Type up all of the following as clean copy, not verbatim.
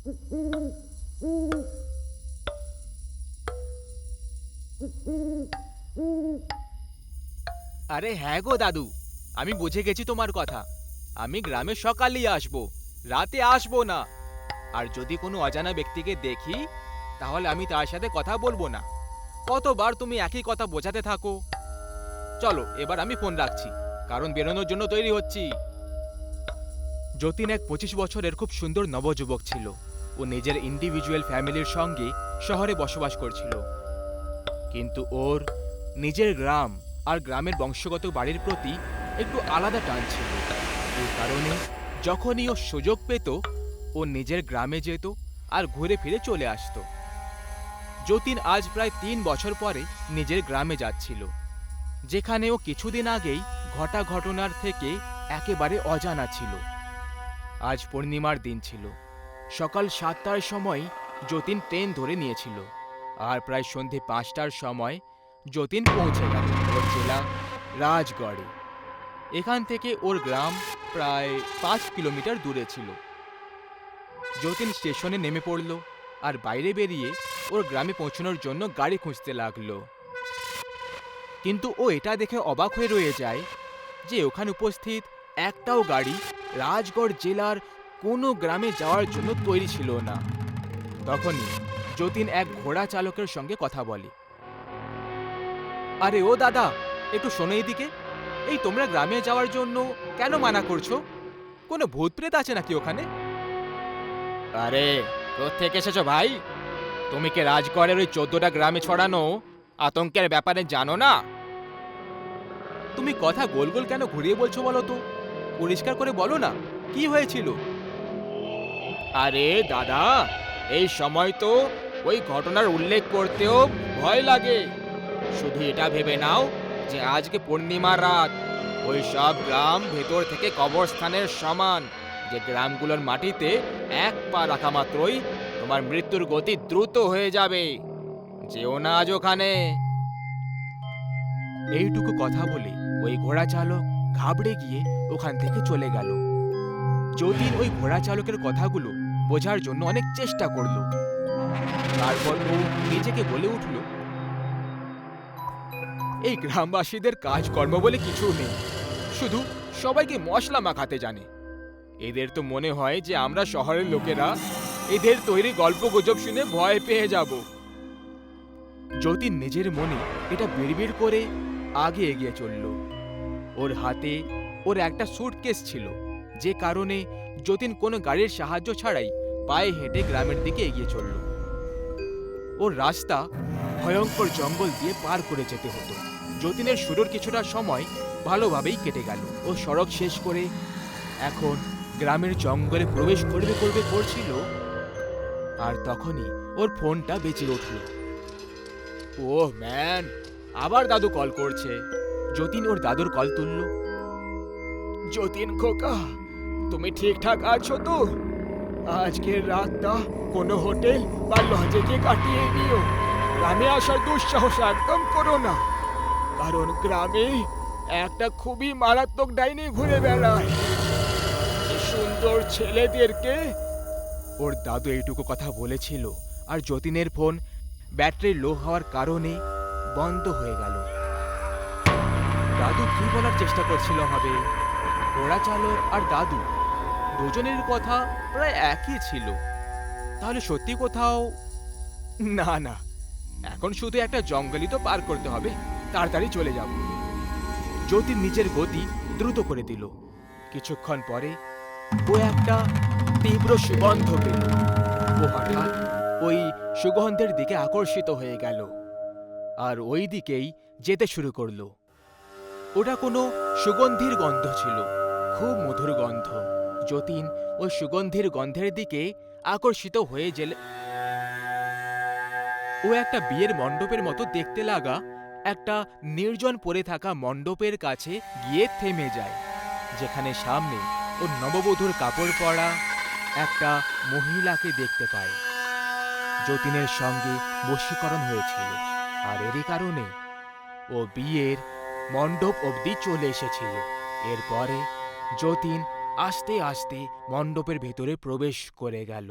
আরে হ্যাঁ গো দাদু, আমি বুঝে গেছি তোমার কথা। আমি গ্রামে সকালেই আসবো, রাতে আসবো না। আর যদি কোনো অজানা ব্যক্তিকে দেখি, তাহলে আমি তার সাথে কথা বলবো না। কতবার তুমি একই কথা বোঝাতে থাকো। চলো এবার আমি ফোন রাখছি, কারণ বেরোনোর জন্য তৈরি হচ্ছি। যতীন এক 25 বছরের খুব সুন্দর নবযুবক ছিল। ও নিজের ইন্ডিভিজুয়াল ফ্যামিলির সঙ্গে শহরে বসবাস করছিল, কিন্তু ওর নিজের গ্রাম আর গ্রামের বংশগত বাড়ির প্রতি একটু আলাদা টান ছিল। এই কারণে যখনই ও সুযোগ পেত, ও নিজের গ্রামে যেত আর ঘুরে ফিরে চলে আসতো। যতীন আজ প্রায় 3 বছর পরে নিজের গ্রামে যাচ্ছিল, যেখানে ও কিছুদিন আগেই ঘটা ঘটনার থেকে একেবারে অজানা ছিল। আজ পূর্ণিমার দিন ছিল। সকাল 7টার সময় যতীন ট্রেন ধরে নিয়েছিল, আর প্রায় সন্ধে 5টার সময় যতীন পৌঁছে গেল ওর জেলা রাজগড়ে। এখান থেকে ওর গ্রাম প্রায় 5 কিলোমিটার দূরে ছিল। যতীন স্টেশনে নেমে পড়ল আর বাইরে বেরিয়ে ওর গ্রামে পৌঁছানোর জন্য গাড়ি খুঁজতে লাগলো। কিন্তু ও এটা দেখে অবাক হয়ে রয়ে যায় যে ওখানে উপস্থিত একটাও গাড়ি রাজগড় জেলার কোনো গ্রামে যাওয়ার জন্য তৈরি ছিল না। তখনই যতীন এক ঘোড়া চালকের সঙ্গে কথা বলে। আরে ও দাদা, একটু শোনো এদিকে। এই তোমরা গ্রামে যাওয়ার জন্য কেন মানা করছো? কোনো ভূত প্রেত আছে নাকি ওখানে? আরে কোত্থেকে এসেছো ভাই? তুমি কি রাজগড়ের ওই 14টা গ্রামে ছড়ানো আতঙ্কের ব্যাপারে জানো না? তুমি কথা গোল গোল কেন ঘুরিয়ে বলছো বলো তো? পরিষ্কার করে বলো না, কি হয়েছিল? আরে দাদা, এই সময় তো ওই ঘটনার উল্লেখ করতেও ভয় লাগে। শুধু এটা ভেবে নাও যে আজকে পূর্ণিমার রাত। ওই সব গ্রাম ভেতর থেকে কবরস্থানের সমান, যে গ্রামগুলোর মাটিতে এক পা রাখা মাত্রই তোমার মৃত্যুর গতি দ্রুত হয়ে যাবে। যেও না আজ ওখানে। এইটুকু কথা বলে ওই ঘোড়া চালক ঘাবড়ে গিয়ে ওখান থেকে চলে গেল। যতীন ওই ঘোড়া চালকের কথাগুলো বোঝার জন্য অনেক চেষ্টা করল। তারপর ও নিজেকে বলে উঠল, এই গ্রামবাসীদের কাজকর্ম বলে কিছু নেই, শুধু সবাইকে মশলা মাখাতে জানে। এদের তো মনে হয় যে আমরা শহরের লোকেরা এদের তৈরি গল্প গুজব শুনে ভয় পেয়ে যাব। যতীন নিজের মনে এটা বিড়বিড় করে আগে এগিয়ে চলল। ওর হাতে ওর একটা সুটকেস ছিল, যে কারণে যতীন কোনো গাড়ির সাহায্য ছাড়াই পায়ে হেঁটে গ্রামের দিকে এগিয়ে চলল। ওর রাস্তা ভয়ঙ্কর জঙ্গল দিয়ে পার করে যেতে হতো। যতীনের শুরুর কিছুটা সময় ভালোভাবেই কেটে গেল। ও সড়ক শেষ করে এখন গ্রামের জঙ্গলে প্রবেশ করছিল, আর তখনই ওর ফোনটা বেজে উঠল। ওহ ম্যান, আবার দাদু কল করছে। যতীন ওর দাদুর কল তুলল। যতীন খোকা, তুমি ঠিকঠাক আছো তো? আজকের রাতটা কোনো হোটেল বা লজে গিয়ে কাটিয়ে নিও। গ্রামে আসার দুঃসাহস একদম করো না, কারণ গ্রামে একটা খুবই মারাত্মক ডাইনি ঘুরে বেড়ায়। এই সুন্দর ছেলেদেরকে। ওর দাদু এইটুকু কথা বলেছিল, আর যতীনের ফোন ব্যাটারি লো হওয়ার কারণে বন্ধ হয়ে গেল। দাদু কি বলার চেষ্টা করছিল হবে? ঘোড়া চালক আর দাদু দুজনের কথা প্রায় একই ছিল। তাহলে সত্যি কোথাও না না, এখন শুধু একটা জঙ্গলই তো পার করতে হবে, তাড়াতাড়ি চলে যাব। যতীন নিজের গতি দ্রুত করে দিল। কিছুক্ষণ পরে ও একটা তীব্র সুগন্ধ পেল। ও হঠাৎ ওই সুগন্ধের দিকে আকর্ষিত হয়ে গেল আর ওই দিকেই যেতে শুরু করলো। ওটা কোনো সুগন্ধির গন্ধ ছিল, খুব মধুর গন্ধ। যতীন ওই সুগন্ধির গন্ধের দিকে আকর্ষিত হয়ে গেলে ও একটা বিয়ের মণ্ডপের মতো দেখতে লাগা একটা নির্জন পড়ে থাকা মণ্ডপের কাছে গিয়ে থেমে যায়, যেখানে সামনে ওর নববধূর কাপড় পরা একটা মহিলাকে দেখতে পায়। যতীনের সঙ্গে বশীকরণ হয়েছিল, আর এরই কারণে ও বিয়ের মণ্ডপ অবধি চলে এসেছিল। এরপরে যতীন আস্তে আস্তে মণ্ডপের ভেতরে প্রবেশ করে গেল।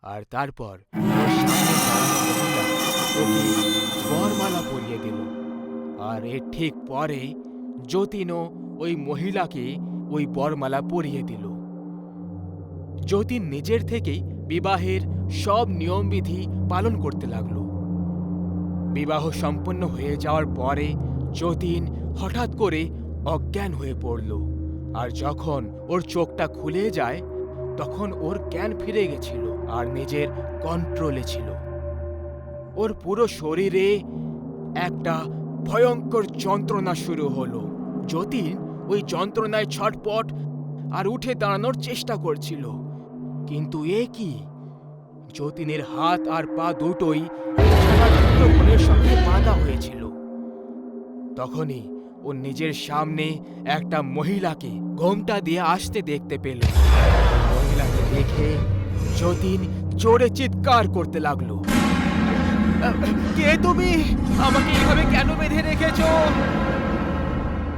আর তারপর ওর সামনে দাঁড়ানো মহিলা ওকে বরমালা পরিয়ে দিল। আর এর ঠিক পরে যতীনও ওই মহিলাকে ওই বরমালা পরিয়ে দিল। যতীন নিজের থেকেই বিবাহের সব নিয়মবিধি পালন করতে লাগলো। বিবাহ সম্পন্ন হয়ে যাওয়ার পরে যতীন হঠাৎ করে অজ্ঞান হয়ে পড়ল। আর যখন ওর চোখটা খুলে যায় তখন ওর জ্ঞান ফিরে গেছিল আর নিজের কন্ট্রোলে ছিল। ওর পুরো শরীরে একটা ভয়ঙ্কর যন্ত্রণা শুরু হলো। যতীন ওই যন্ত্রণায় ছটপট আর উঠে দাঁড়ানোর চেষ্টা করছিল, কিন্তু এ কি, যতীনের হাত আর পা দুটোই বোনের সঙ্গে বাঁধা হয়েছিল। তখনই ও নিজের সামনে একটা মহিলাকে ঘোমটা দিয়ে আসতে দেখতে পেল। মহিলাকে দেখে যতীন জোরে চিৎকার করতে লাগলো, কে তুমি? আমাকে এভাবে কেন বেঁধে রেখেছ?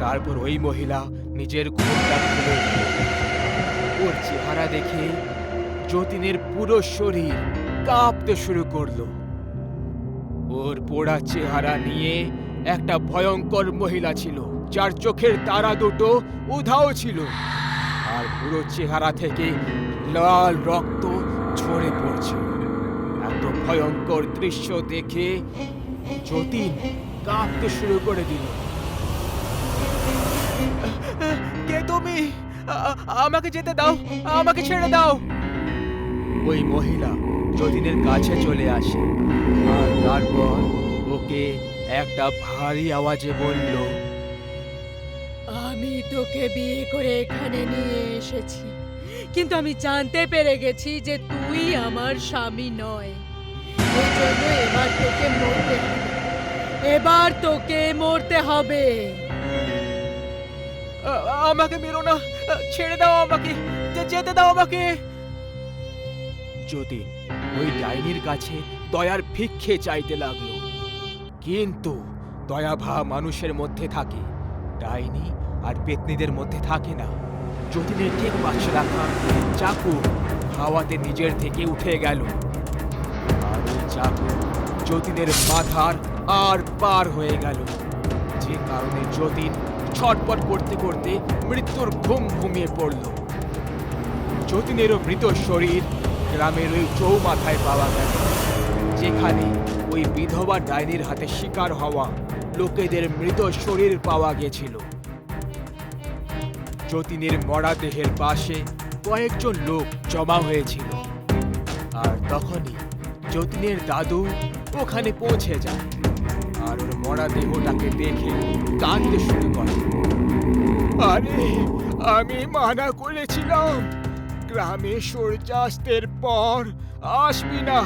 তারপর ওই মহিলা নিজের ঘোমটা খুলে দিল। ওর চেহারা দেখে যতীনের পুরো শরীর কাঁপতে শুরু করলো। ওর পোড়া চেহারা নিয়ে একটা ভয়ঙ্কর মহিলা ছিল, যার চোখের তারা দুটো উধাও ছিল আর পুরো চেহারা থেকে লাল রক্ত ঝরে পড়ছিল। এত ভয়ঙ্কর দৃশ্য দেখে যতীন কাঁপতে শুরু করে দিল। কে তুমি? আমাকে যেতে দাও, আমাকে ছেড়ে দাও। ওই মহিলা যতীনের কাছে চলে আসে আর তারপর ওকে একটা ভারী আওয়াজে বলল, আমি তোকে বিয়ে করে এখানে নিয়ে এসেছি, কিন্তু আমি জানতে পেরে গেছি যে তুই আমার স্বামী নয়। এই জন্য এবার তোকে মরতে হবে। আমাকে মেরো না, ছেড়ে দাও আমাকে, যেতে দাও আমাকে। যতীন ওই ডাইনির কাছে দয়ার ভিক্ষে চাইতে লাগলো, কিন্তু দয়াভা মানুষের মধ্যে থাকে, ডাইনি আর পেতনিদের মধ্যে থাকে না। যতীনের ঠিক পাশে রাখা চাকু হাওয়াতে নিজের থেকে উঠে গেল আর ওই চাকু যতীনের মাথার আর পার হয়ে গেল, যে কারণে যতীন ছটপট করতে করতে মৃত্যুর ঘুম ঘুমিয়ে পড়ল। যতীনেরও মৃত শরীর গ্রামের ওই চৌমাথায় পাওয়া গেল, যেখানে ওই বিধবা ডাইনির হাতে শিকার হওয়া লোকেদের মৃত শরীর পাওয়া গেছিল। যতীনের মরা দেহের পাশে কয়েকজন লোক জমা হয়েছিল আর তখনই যতীনের দাদু ওখানে পৌঁছে যায় আর ওর মরা দেহটাকে দেখে কাঁদতে শুরু করে। আরে, আমি মানা করেছিলাম গ্রামে সূর্যাস্তের পর আসবি না,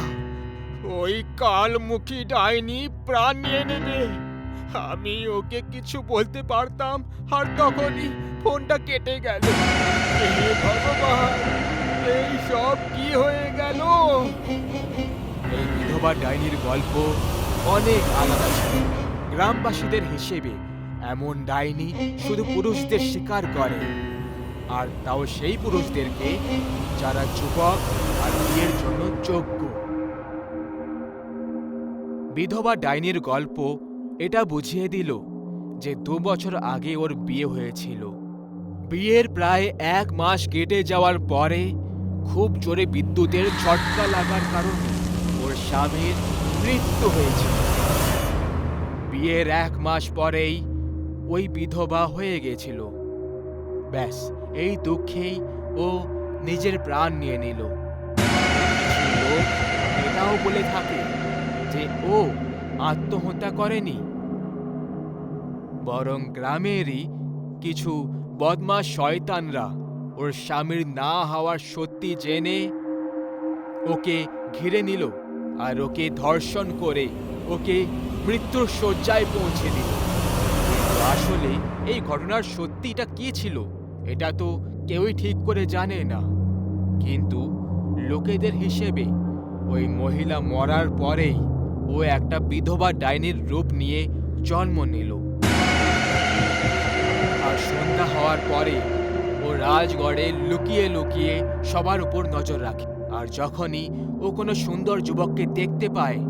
ওই কালমুখী ডাইনি প্রাণ নিয়ে নেবে। আমি ওকে কিছু বলতে পারতাম আর তখনই ফোনটা কেটে গেল। হে ভগবান, এই সব কি হয়ে গেল? এই বিধবা ডাইনির গল্প অনেক আলাদা ছিল। গ্রামবাসীদের হিসেবে এমন ডাইনি শুধু পুরুষদের শিকার করে, আর তাও সেই পুরুষদেরকে যারা যুবক আর বিয়ের জন্য যোগ্য। বিধবা ডাইনির গল্প এটা বুঝিয়ে দিল যে 2 বছর আগে ওর বিয়ে হয়েছিল। বিয়ের প্রায় 1 মাস কেটে যাওয়ার পরে খুব জোরে বিদ্যুতের ঝটকা লাগার কারণে ওর স্বামীর মৃত্যু হয়েছিল। বিয়ের 1 মাস পরেই ওই বিধবা হয়ে গেছিল। ব্যাস, এই দুঃখেই ও নিজের প্রাণ নিয়ে নিল। কিছু লোক এটাও বলে থাকে যে ও আত্মহত্যা করেনি, বরং গ্রামেরই কিছু বদমাশ শয়তানরা ওর স্বামীর না হওয়ার সত্যি জেনে ওকে ঘিরে নিল আর ওকে ধর্ষণ করে ওকে মৃত্যুর শয্যায় পৌঁছে দিল। কিন্তু আসলে এই ঘটনার সত্যিটা কি ছিল এটা তো কেউই ঠিক করে জানে না, কিন্তু লোকেদের হিসেবে ওই মহিলা মরার পরেই ও একটা বিধবা ডাইনির রূপ নিয়ে জন্ম নিল। আর সন্ধ্যা হওয়ার পরে ও রাজগড়ে লুকিয়ে লুকিয়ে সবার উপর নজর রাখে আর আর যখনই ও কোনো সুন্দর যুবককে দেখতে পায়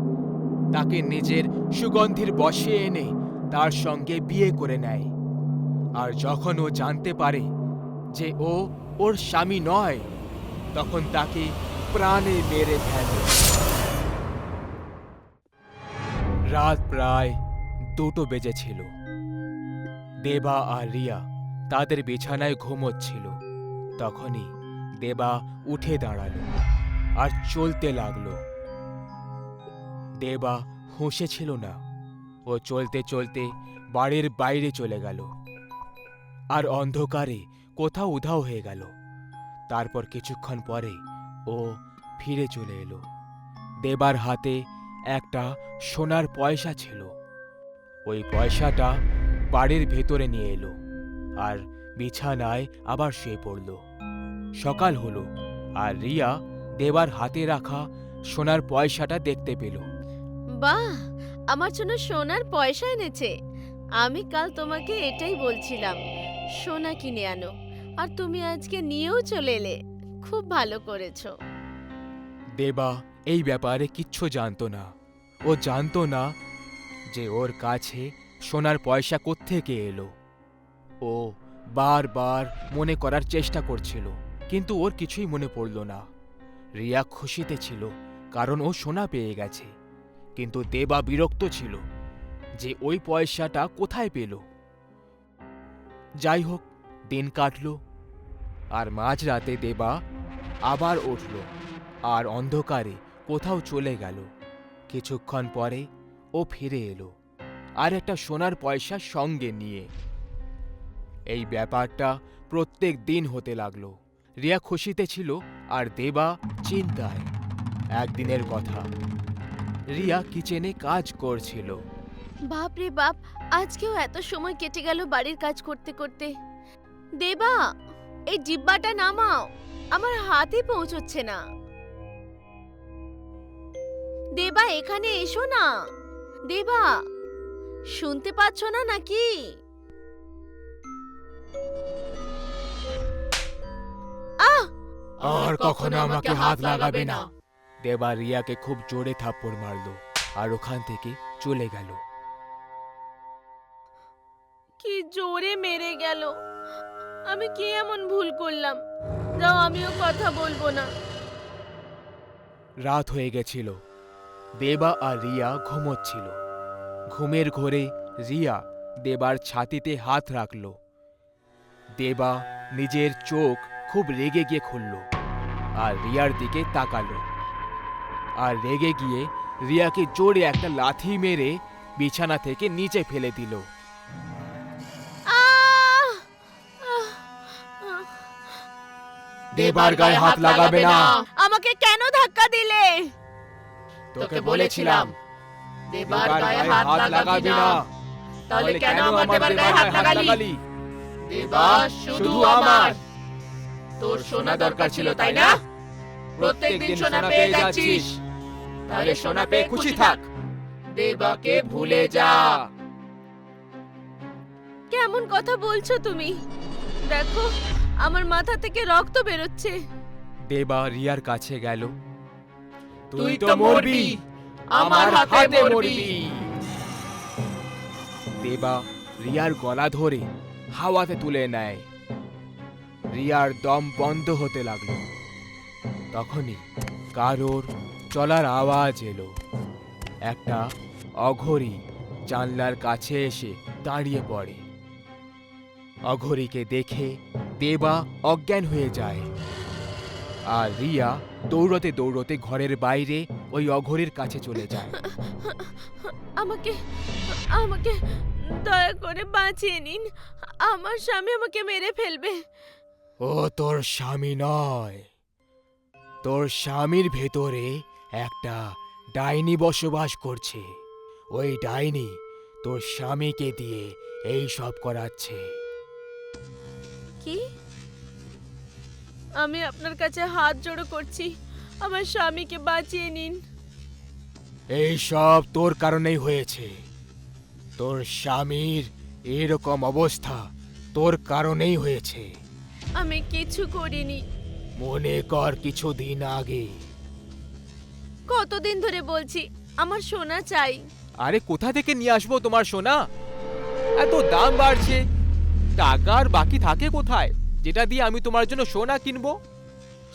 তাকে নিজের সুগন্ধির বশে এনে তার সঙ্গে বিয়ে করে নেয়। আর যখন ও জানতে পারে যে ও ওর স্বামী নয়, তখন তাকে প্রাণে মেরে ফেলে। রাত প্রায় 2টো বেজেছিল। দেবা আর রিয়া তাদের বিছানায় ঘুমোচ্ছিল। তখনই দেবা উঠে দাঁড়ালো আর চলতে লাগলো। দেবা হুঁশে ছিল না। ও চলতে চলতে বাড়ির বাইরে চলে গেল আর অন্ধকারে কোথাও উধাও হয়ে গেল। তারপর কিছুক্ষণ পরে ও ফিরে চলে এলো। দেবার হাতে একটা সোনার পয়সা ছিল। ওই পয়সাটা বাড়ির ভেতরে নিয়ে এলো আর বিছানায় আবার শুয়ে পড়ল। সকাল হলো আর রিয়া দেবার হাতে রাখা সোনার পয়সাটা দেখতে পেল। বাহ, আমার জন্য সোনার পয়সা এনেছে। আমি কাল তোমাকে এটাই বলছিলাম, সোনা কিনে আনো, আর তুমি আজকে নিয়েও চলে এলে। খুব ভালো করেছো। দেবা এই ব্যাপারে কিচ্ছু জানতো না। ও জানতো না যে ওর কাছে সোনার পয়সা কোত্থেকে এলো। ও বারবার মনে করার চেষ্টা করছিল, কিন্তু ওর কিছুই মনে পড়ল না। রিয়া খুশিতে ছিল কারণ ও সোনা পেয়ে গেছে, কিন্তু দেবা বিরক্ত ছিল যে ওই পয়সাটা কোথায় পেল। যাই হোক, দিন কাটল আর মাঝরাতে দেবা আবার উঠল আর অন্ধকারে কোথাও চলে গেল। কিছুক্ষণ পরে ও ফিরে এলো আর একটা সোনার পয়সা সঙ্গে নিয়ে। এই ব্যাপারটা প্রত্যেক দিন হতে লাগলো। রিয়া খুশিতে ছিল আর দেবা চিন্তায়। একদিনের কথা, রিয়া কিচেনে কাজ করছিল। বাপ রে বাপ, আজকেও এত সময় কেটে গেল বাড়ির কাজ করতে করতে। দেবা, এই ডিব্বাটা নামাও, আমার হাতে পৌঁছচ্ছে না। দেবা, এখানে এসো না। দেবা, শুনতে পাচ্ছ না নাকি? আহ! আর কখনো আমাকে হাত লাগাবে না। দেবা রিয়াকে খুব জোরে থাপ্পড় মারল আর ওখান থেকে চলে গেল। কি জোরে মেরে গেল! আমি কি এমন ভুল করলাম? যাও, আমিও কথা বলবো না। রাত হয়ে গেছিল। দেবা আর রিয়া ঘুমোচ্ছিল। ঘুমের ঘোরে রিয়া দেবার ছাতিতে হাত রাখল। দেবা নিজের চোখ খুব রেগে গিয়ে খুলল আর রিয়ার দিকে তাকালো। আর রেগে গিয়ে রিয়াকে জোরে একটা লাথি মেরে বিছানা থেকে নিচে ফেলে দিল। আহ! আহ! আহ! দেবার গায়ে হাত লাগাবে না। আমাকে কেন ধাক্কা দিলে? তোকে বলেছিলাম দেবার গায়ে হাত লাগাবি না। তাহলে কেন আমার দেবার গায়ে হাত লাগালি? দেবা শুধু আমার। তোর সোনা দরকার ছিল, তাই না? প্রত্যেকদিন সোনা পেয়ে যাচ্ছিস, তাহলে সোনা পেয়ে খুশি থাক। দেবাকে ভুলে যা। কেমন কথা বলছো তুমি? দেখো, আমার মাথা থেকে রক্ত বেরোচ্ছে। দেবা রিয়ার কাছে গেল। তুই তো মরবি, আমার হাতে মরবি। দেবা রিয়ার গলা ধরে হাওয়াতে তুলে নেয়। রিয়ার দম বন্ধ হতে লাগলো। তখনই কারোর চলার আওয়াজ এলো। একটা অঘরী জানলার কাছে এসে দাঁড়িয়ে পড়ে। অঘরীকে দেখে দেবা অজ্ঞান হয়ে যায় আর রিয়া দৌড়তে দৌড়তে ঘরের বাইরে ওই অঘরীর কাছে চলে যায়। আমাকে আমাকে দয়া করে বাঁচিয়ে নিন। আমার স্বামী আমাকে মেরে ফেলবে। ও তোর স্বামী নয়, তোর স্বামীর ভেতরে একটা ডাইনি বসবাস করছে। ওই ডাইনি তোর স্বামীকে দিয়ে এই সব করাচ্ছে। কি? আমি আপনার কাছে হাত জোড়ো করছি, আমার স্বামীকে বাঁচিয়ে নিন। এই সব তোর কারণেই হয়েছে। তোর স্বামীর এরকম অবস্থা তোর কারণেই হয়েছে। আমি কিছু করিনি। মনে কর কিছুদিন আগে। কতদিন ধরে বলছি আমার সোনা চাই। আরে কোথা থেকে নিয়ে আসবো তোমার সোনা? এত দাম বাড়ছে, টাকা আর বাকি থাকে কোথায় যেটা দিয়ে আমি তোমার জন্য সোনা কিনবো?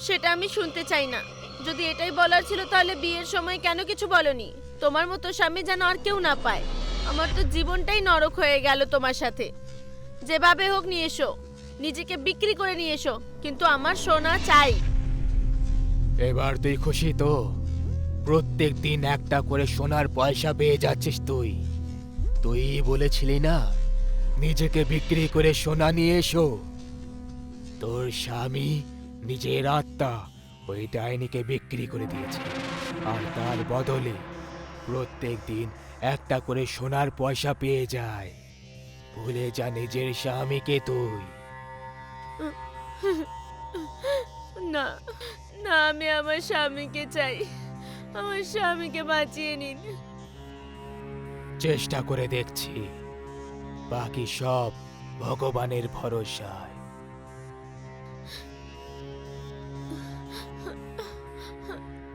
সেটা আমি শুনতে চাই না। যদি এটাই বলার ছিল তাহলে বিয়ের সময় কেন কিছু বলনি? তোমার মতো স্বামী যেন আর কেউ না পায়। আমার তো জীবনটাই নরক হয়ে গেল তোমার সাথে। যেভাবে হোক নিয়ে এসো, নিজেকে বিক্রি করে নিয়ে এসো, কিন্তু আমার সোনা চাই। এবার তুই খুশি তো? প্রত্যেক দিন একটা করে সোনার পয়সা পেয়ে যাচ্ছিস তুই। তুই বলেছিলি না নিজেকে বিক্রি করে সোনা নিয়ে এসো। তোর স্বামী নিজের আত্মা ওই ডাইনিকে বিক্রি করে দিয়েছে, আর তার বদলে প্রত্যেক দিন একটা করে সোনার পয়সা পেয়ে যায়। ভুলে যা নিজের স্বামীকে তুই। না না, আমি আমার স্বামীকে চাই। আমার স্বামীকে বাঁচিয়ে নিন। চেষ্টা করে দেখছি, বাকি সব ভগবানের ভরসায়।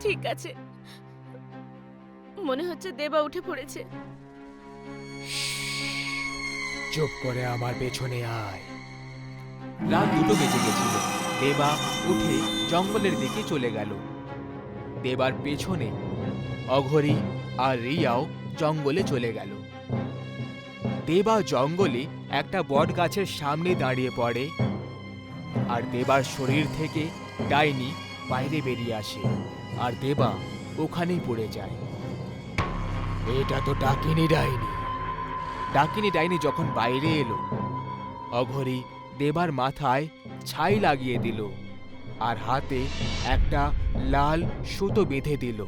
ঠিক আছে, মনে হচ্ছে দেবা উঠে পড়েছে। চুপ করে আমার পেছনে আয়। রাত 2টো বেজে গেছিল। দেবা উঠে জঙ্গলের দিকে চলে গেল। দেবার পেছনে অঘরী আর রিয়াও জঙ্গলে চলে গেল। দেবা জঙ্গলে একটা বট গাছের সামনে দাঁড়িয়ে পড়ে, আর দেবার শরীর থেকে ডাইনি বাইরে বেরিয়ে আসে, আর দেবা ওখানেই পড়ে যায়। এটা তো ডাকিনী ডাইনি। ডাকিনী ডাইনি যখন বাইরে এলো, অঘরী দেবার মাথায় ছাই লাগিয়ে দিল, আর হাতে একটা লাল সুতো বেঁধে দিল,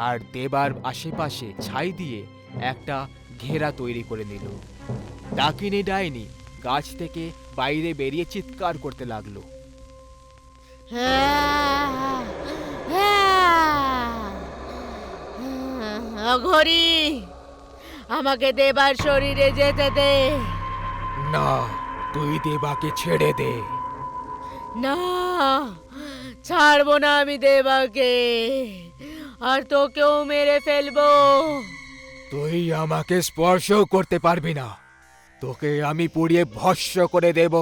আর দেবার আশেপাশে ছাই দিয়ে একটা ঘেরা তৈরি করে নিল। ডাকিনী ডাইনি গাছ থেকে বাইরে বেরিয়ে চিৎকার করতে লাগলো। অঘরী, আমাকে দেবার শরীরে যেতে দে। না, তুই দেবাকে ছেড়ে দে। না, ছাড়বো না আমি দেবাকে, আর তোকেও মেরে ফেলবো। তুই আমাকে স্পর্শ করতে পারবি না, তোকে আমি পুড়িয়ে ভস্ম করে দেব।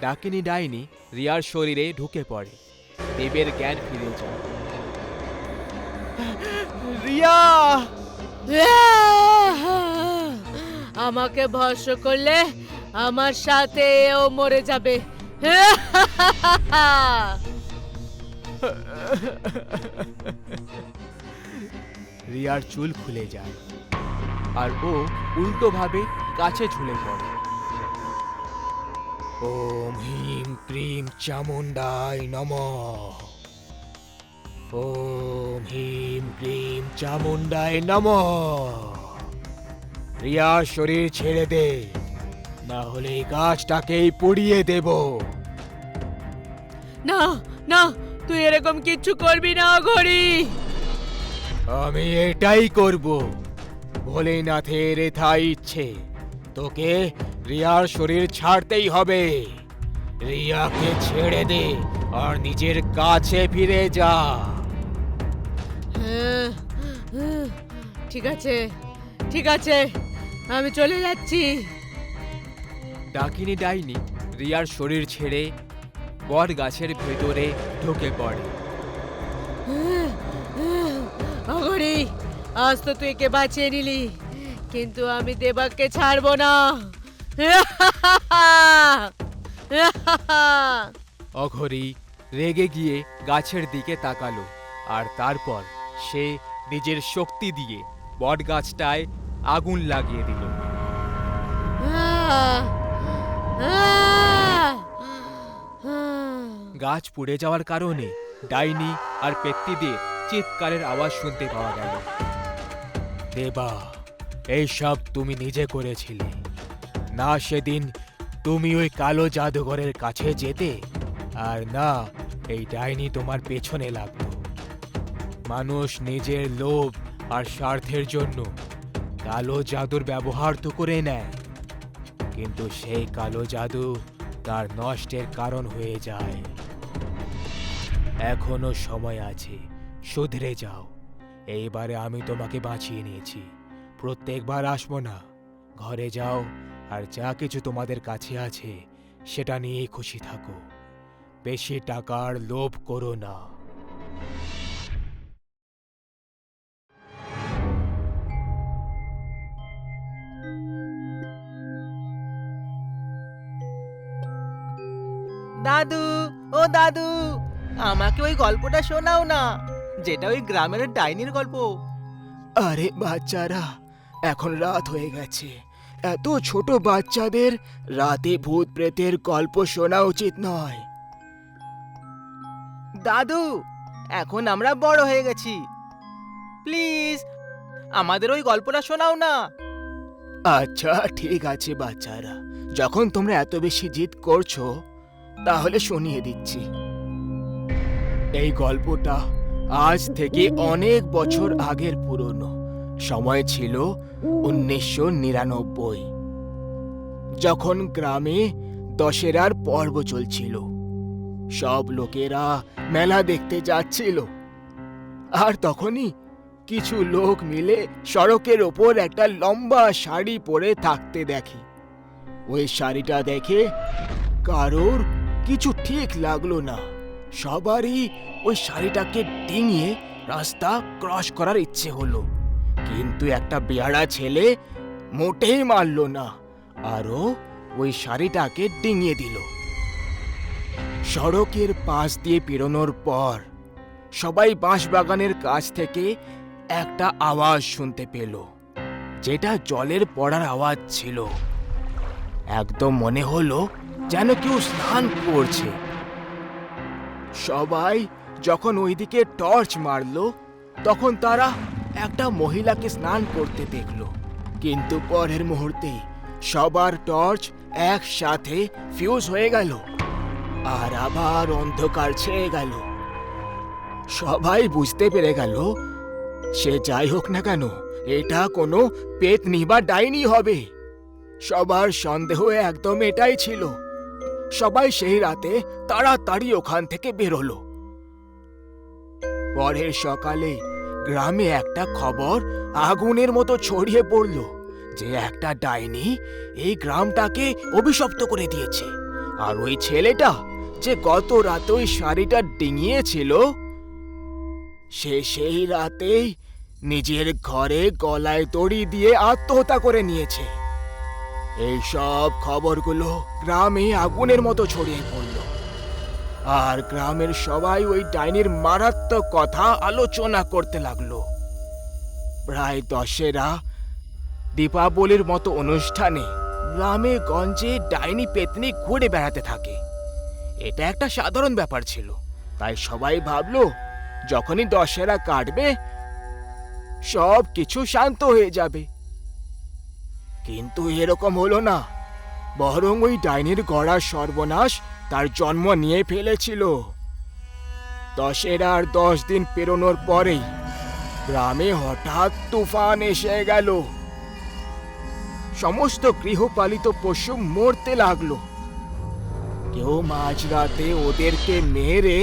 ডাকিনী ডাইনি রিয়ার শরীরে ঢুকে পড়ে। দেবের জ্ঞান ফিরে যায়। রিয়া! আমাকে ভস্ম করলে আমার সাথে ও মরে যাবে। রিয়ার চুল খুলে যায়, আর ও উল্টো ভাবে গাছে ঝুলে পড়ে। ওম হিম ক্রিম চামুন্ডায় নমঃ। ওম হিম ক্রিম চামুন্ডায় নমঃ। রিয়া শরীর ছেড়ে দে, না হলে এই গাছটাকেই পুড়িয়ে দেব। না না, তুই এরকম কিচ্ছু করবি না অঘরী। আমি এটাই করব। ভোলেনাথের এথাই ইচ্ছে, তোকে রিয়ার শরীর ছাড়তেই হবে। রিয়াকে ছেড়ে দে আর নিজের কাছে ফিরে যা। ঠিক আছে, ঠিক আছে, আমি চলে যাচ্ছি। ডাকিনী ডাইনি রিয়ার শরীর ছেড়ে বট গাছের ভেতরে ঢুকে পড়ে। অঘরী, আজ তো তুই একে বাঁচিয়ে নিলি, কিন্তু আমি দেবাকে ছাড়বো না। অঘরী রেগে গিয়ে গাছের দিকে তাকালো, আর তারপর সে নিজের শক্তি দিয়ে বট গাছটায় আগুন লাগিয়ে দিল। গাছ পুড়ে যাওয়ার কারণে ডাইনি আর পেত্তিদের চিৎকারের আওয়াজ শুনতে পাওয়া গেল। দেবা, এইসব তুমি নিজে করেছিলে না? সেদিন তুমি ওই কালো জাদুঘরের কাছে যেতে, আর না এই ডাইনি তোমার পেছনে লাগতো। মানুষ নিজের লোভ আর স্বার্থের জন্য কালো জাদুর ব্যবহার তো করে নেয়, কিন্তু সেই কালো জাদু তার নষ্টের কারণ হয়ে যায়। এখনো সময় আছে, শুধরে যাও। এইবারে আমি তোমাকে বাঁচিয়ে নিয়েছি, প্রত্যেকবার আসবো না। ঘরে যাও, আর যা কিছু তোমাদের কাছে আছে সেটা নিয়েই খুশি থাকো। বেশি টাকার লোভ করো না। দাদু, ও দাদু, আমাকে ওই গল্পটা শোনাও না, যেটা ওই গ্রামের ডাইনির গল্প। আরে বাচ্চারা, এখন রাত হয়ে গেছে। এত ছোট বাচ্চাদের রাতে ভূত প্রেতের গল্প শোনা উচিত নয়। দাদু, এখন আমরা বড় হয়ে গেছি, প্লিজ আমাদের ওই গল্পটা শোনাও না। আচ্ছা ঠিক আছে বাচ্চারা, যখন তোমরা এত বেশি জিদ করছো তাহলে শুনিয়ে দিচ্ছি। এই গল্পটা আজ থেকে অনেক বছর আগের পুরনো। সময় ছিল 1999, যখন গ্রামে দশেরার পর্ব চলছিল। সব লোকেরা মেলা দেখতে যাচ্ছিল, আর তখনই কিছু লোক মিলে সড়কের ওপর একটা লম্বা শাড়ি পরে থাকতে দেখে। ওই শাড়িটা দেখে কারোর কিছু ঠিক লাগলো না। সবারই ওই শাড়িটাকে ডিঙিয়ে রাস্তা ক্রস করার ইচ্ছে হলো, কিন্তু একটা বেয়াড়া ছেলে মোটেই মানল না, আরও ওই শাড়িটাকে ডিঙিয়ে দিল। সড়কের পাশ দিয়ে পেরোনোর পর সবাই বাঁশবাগানের কাছ থেকে একটা আওয়াজ শুনতে পেল, যেটা জলের পড়ার আওয়াজ ছিল। একদম মনে হলো যেন কেউ স্নান করছে। সবাই যখন ওইদিকে টর্চ মারলো, তখন তারা একটা মহিলাকে স্নান করতে দেখলো, কিন্তু পরের মুহূর্তে সবার টর্চ একসাথে ফিউজ হয়ে গেল, আর আবার অন্ধকার ছেয়ে গেল। সবাই বুঝতে পেরে গেল, সে যাই হোক না কেন, এটা কোনো পেতনি বা ডাইনি হবে। সবার সন্দেহ একদম এটাই ছিল। সবাই সেই রাতে তাড়াতাড়ি ওখান থেকে বেরোলো। পরের সকালে গ্রামে একটা খবর আগুনের মতো ছড়িয়ে পড়ল যে একটা ডাইনি এই গ্রামটাকে অভিশপ্ত করে দিয়েছে। আর ওই ছেলেটা যে গত রাতে ওই শাড়িটা ডিঙিয়েছিল, সে সেই রাতেই নিজের ঘরে গলায় দড়ি দিয়ে আত্মহত্যা করে নিয়েছে। এই সব খবরগুলো গ্রামে আগুনের মতো ছড়িয়ে পড়ল, আর গ্রামের সবাই ওই ডাইনির মারাত্মক কথা আলোচনা করতে লাগলো। প্রায় দশেরা, দীপাবলির মতো অনুষ্ঠানে গ্রামে গঞ্জে ডাইনি পেতনি ঘুরে বেড়াতে থাকে। এটা একটা সাধারণ ব্যাপার ছিল, তাই সবাই ভাবলো যখনই দশেরা কাটবে সব কিছু শান্ত হয়ে যাবে। কিন্তু এরকম হলো না, বরং ওই ডাইনির গড়ার সর্বনাশ তার জন্ম নিয়ে ফেলেছিল। দশেরার 10 দিন পেরোনোর পরেই গ্রামে হঠাৎ তুফান এসে গেল। সমস্ত গৃহপালিত পশু মরতে লাগলো। কেউ মাঝরাতে ওদেরকে মেরে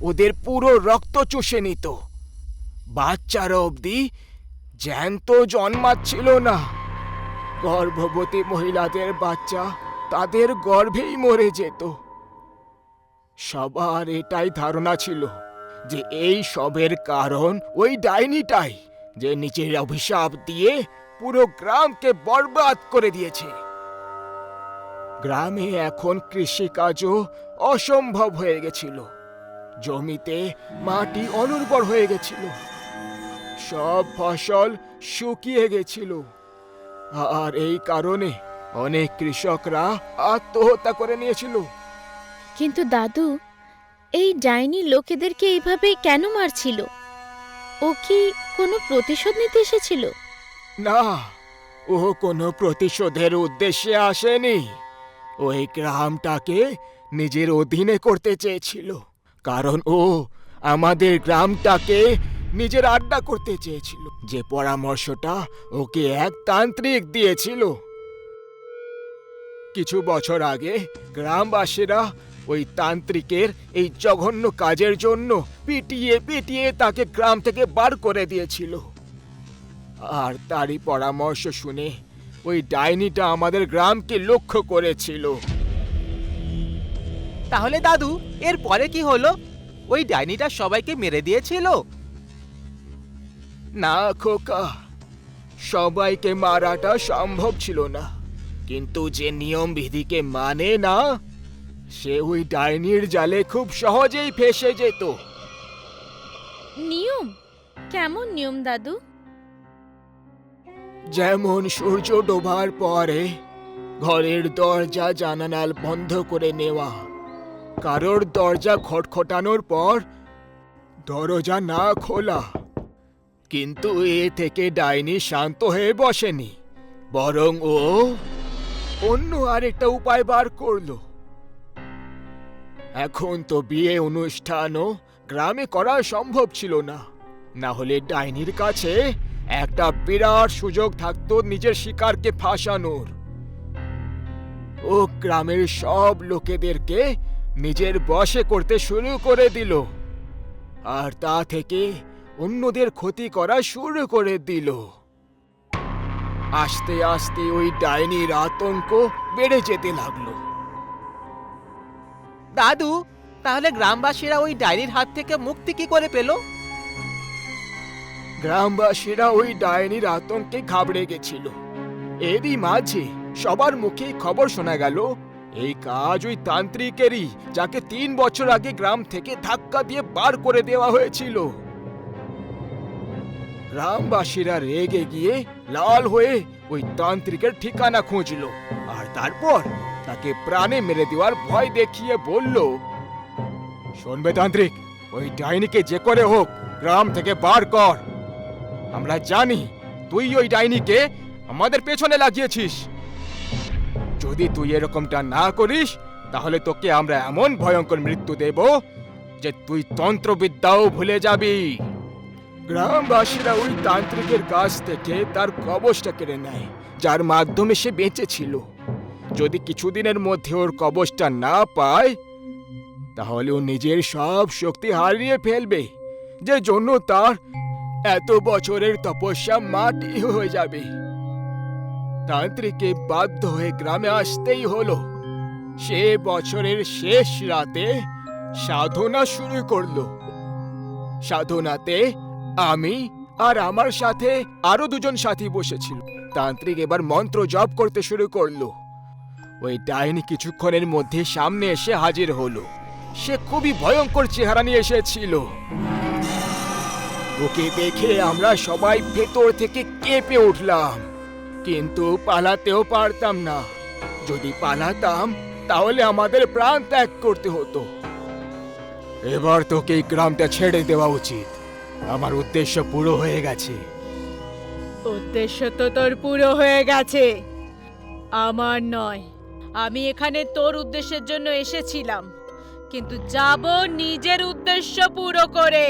ওদের পুরো রক্ত চুষে নিত। বাচ্চারা অবধি জ্যান্ত জন্মাচ্ছিল না। গর্ভবতী মহিলাদের বাচ্চা তাদের গর্ভেই মরে যেত। সবার এটাই ধারণা ছিল যে এই সবের কারণ ওই ডাইনিটাই, যে নিজের অভিশাপ দিয়ে পুরো গ্রামকে বরবাদ করে দিয়েছে। গ্রামে এখন কৃষিকাজও অসম্ভব হয়ে গেছিল। জমিতে মাটি অনুর্বর হয়ে গেছিল, সব ফসল শুকিয়ে গেছিল, আর এই কারণে অনেক কৃষকরা আত্মহত্যা করে নিয়েছিল। কিন্তু দাদু, এই ডাইনি লোকেদেরকে এইভাবে কেন মারছিল? ও কি কোনো প্রতিশোধ নিতে এসেছিল? না, ও কোনো প্রতিশোধের উদ্দেশ্যে আসেনি। ওই গ্রামটাকে নিজের অধীনে করতে চেয়েছিল, কারণ ও আমাদের গ্রামটাকে নিজের আড্ডা করতে চেয়েছিল, যে পরামর্শটা ওকে এক তান্ত্রিক দিয়েছিল। কিছু বছর আগে গ্রামবাসীরা ওই তান্ত্রিকের এই জঘন্য কাজের জন্য পিটিয়ে পিটিয়ে তাকে গ্রাম থেকে বার করে দিয়েছিল। আর তারই পরামর্শ শুনে ওই ডাইনিটা আমাদের গ্রামকে লক্ষ্য করেছিল। তাহলে দাদু এর পরে কি হলো? ওই ডাইনিটা সবাইকে মেরে দিয়েছিল? না খোকা, সবাইকে মারাটা সম্ভব ছিল না, কিন্তু যে নিয়ম বিধিকে মানে না সে ওই ডাইনির জালে খুব সহজেই ফেসে যেত। নিয়ম? কেমন নিয়ম দাদু? যেমন সূর্য ডোবার পরে ঘরের দরজা জানালা বন্ধ করে নেওয়া, কারোর দরজা খটখটানোর পর দরজা না খোলা। কিন্তু এ থেকে ডাইনি শান্ত হয়ে বসেনি, বরং ও অন্য আরেকটা উপায় বার করলো। এখন তো বিয়ে অনুষ্ঠানও গ্রামে করা সম্ভব ছিল না, না হলে ডাইনির কাছে একটা বিরাট সুযোগ থাকতো নিজের শিকারকে ফাঁসানোর। ও গ্রামের সব লোকেদেরকে নিজের বশে করতে শুরু করে দিল, আর তা থেকে অন্যদের ক্ষতি করা শুরু করে দিল। আস্তে আস্তে ওই ডাইনির আতঙ্ক বেড়ে যেতে লাগলো। দাদু তাহলে গ্রামবাসীরা ওই ডাইনির হাত থেকে মুক্তি কি করে পেল? গ্রামবাসীরা ওই ডাইনির আতঙ্কে ঘাবড়ে গেছিল। এরই মাঝে সবার মুখে খবর শোনা গেল এই কাজ ওই তান্ত্রিকেরই, যাকে 3 বছর আগে গ্রাম থেকে ধাক্কা দিয়ে বার করে দেওয়া হয়েছিল। গ্রামবাসীরা রেগে গিয়ে লাল হয়ে ওই তান্ত্রিকের ঠিকানা খুঁজলো, আর তারপর তাকে প্রাণে মেরে দেওয়ার ভয় দেখিয়ে বলল, শুনবে তান্ত্রিক, ওই ডাইনিকে যে করে হোক গ্রাম থেকে বার কর। আমরা জানি তুই ওই ডাইনিকে আমাদের পেছনে লাগিয়েছিস। যদি তুই এরকমটা না করিস তাহলে তোকে আমরা এমন ভয়ঙ্কর মৃত্যু দেব যে তুই তন্ত্রবিদ্যাও ভুলে যাবি। গ্রামবাসীরা ওই তান্ত্রিকের কাছ থেকে তার কবচটা কেড়ে নেয়, যার মাধ্যমে সে বেঁচে ছিল। যদি কিছুদিনের মধ্যে ওর কবচটা না পায় তাহলে ও নিজের সব শক্তি হারিয়ে ফেলবে, যে জন্য তার এত বছরের তপস্যা মাটি হয়ে যাবে। তান্ত্রিককে বাধ্য হয়ে গ্রামে আসতেই হলো। সে বছরের শেষ রাতে সাধনা শুরু করলো। সাধনাতে আমি আর আমার সাথে আরো 2জন সাথী বসেছিল। তান্ত্রিক এবার মন্ত্র জপ করতে শুরু করলো। ওই ডাইনি কিছুক্ষণের মধ্যে সামনে এসে হাজির হলো। সে খুবই ভয়ঙ্কর চেহারা নিয়ে এসেছিল। ওকে দেখে আমরা সবাই ভেতর থেকে কেঁপে উঠলাম, কিন্তু পালাতেও পারতাম না। যদি পালাতাম তাহলে আমাদের প্রাণ ত্যাগ করতে হতো। এবার তোকে এই গ্রামটা ছেড়ে দেওয়া উচিত। আমার উদ্দেশ্য পুরো হয়ে গেছে। উদ্দেশ্য তো তোর পুরো হয়ে গেছে, আমার নয়। আমি এখানে তোর উদ্দেশ্যের জন্য এসেছিলাম, কিন্তু যাব নিজের উদ্দেশ্য পুরো করে।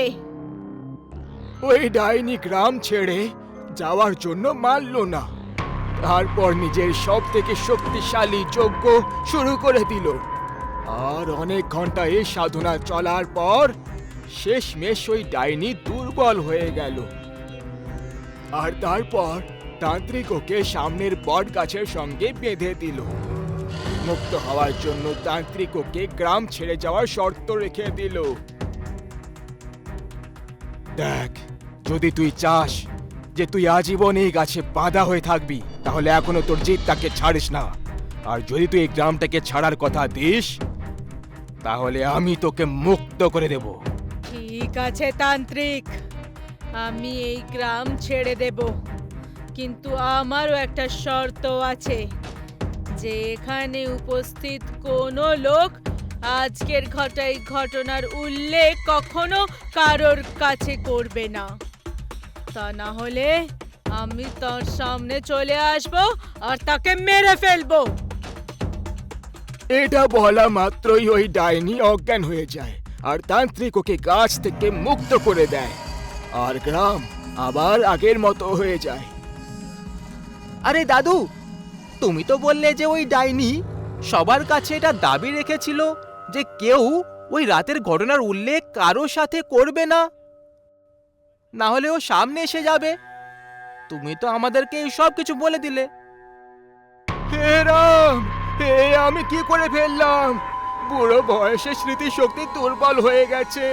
ওই ডাইনি গ্রাম ছেড়ে যাওয়ার জন্য মানল না। তারপর নিজের সব থেকে শক্তিশালী যজ্ঞ শুরু করে দিল। আর অনেক ঘন্টা এই সাধনা চলার পর শেষমেশ ওই ডাইনি দুর্বল হয়ে গেল। আর তারপর তান্ত্রিক ওকে সামনের বট গাছের সঙ্গে বেঁধে দিল। মুক্ত হওয়ার জন্য তান্ত্রিক ওকে গ্রাম ছেড়ে যাওয়ার শর্ত রেখে দিল। দেখ, যদি তুই চাস যে তুই আজীবন এই গাছে বাঁধা হয়ে থাকবি তাহলে এখনো তোর জিদটাকে ছাড়িস না। আর যদি তুই এই গ্রামটাকে ছাড়ার কথা দিস তাহলে আমি তোকে মুক্ত করে দেব। ঠিক আছে তান্ত্রিক, আমি এই গ্রাম ছেড়ে দেব, কিন্তু আমারও একটা শর্ত আছে যে এখানে উপস্থিত কোনো লোক আজকের ঘটনার উল্লেখ কখনো কারোর কাছে করবে না। তা না হলে আমি তার সামনে চলে আসব আর তাকে মেরে ফেলবো। এটা বলা মাত্রই ওই ডাইনি অজ্ঞান হয়ে যায়, আর তান্ত্রিক ওকে গাছ থেকে মুক্ত করে দেয়, আর গ্রাম আবার আগের মতো হয়ে যায়। আরে দাদু, তুমি তো বললে যে ওই ডাইনি সবার কাছে এটা দাবি রেখেছিল যে কেউ ওই রাতের ঘটনার উল্লেখ কারোর সাথে করবে না, না হলে ও সামনে এসে যাবে। তুমি তো আমাদেরকে এই সব কিছু বলে দিলে। হে রাম, হে আমি কি করে ফেললাম? বুড়ো বয়সে স্মৃতিশক্তি দুর্বল হয়ে গেছে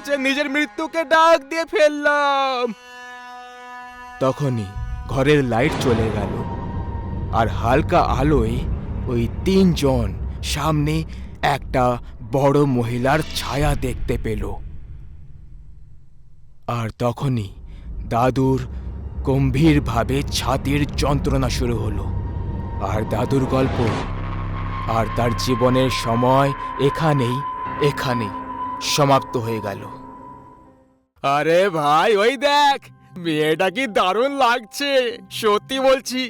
যে নিজের মৃত্যুকে ডাক দিয়ে ফেললাম। তখনই ঘরের লাইট চলে গেল আর হালকা আলোয় ওই তিনজন সামনে একটা বড় মহিলার ছায়া দেখতে পেল। আর তখনই দাদুর গম্ভীরভাবে ছাতির যন্ত্রণা শুরু হলো। আর দাদুর গল্প আর তার জীবনের সময় এখানেই সমাপ্ত হয়ে গেল। আরে ভাই, ওই দেখ, মেয়েটা কি দারুণ লাগছে, সত্যি বলছি,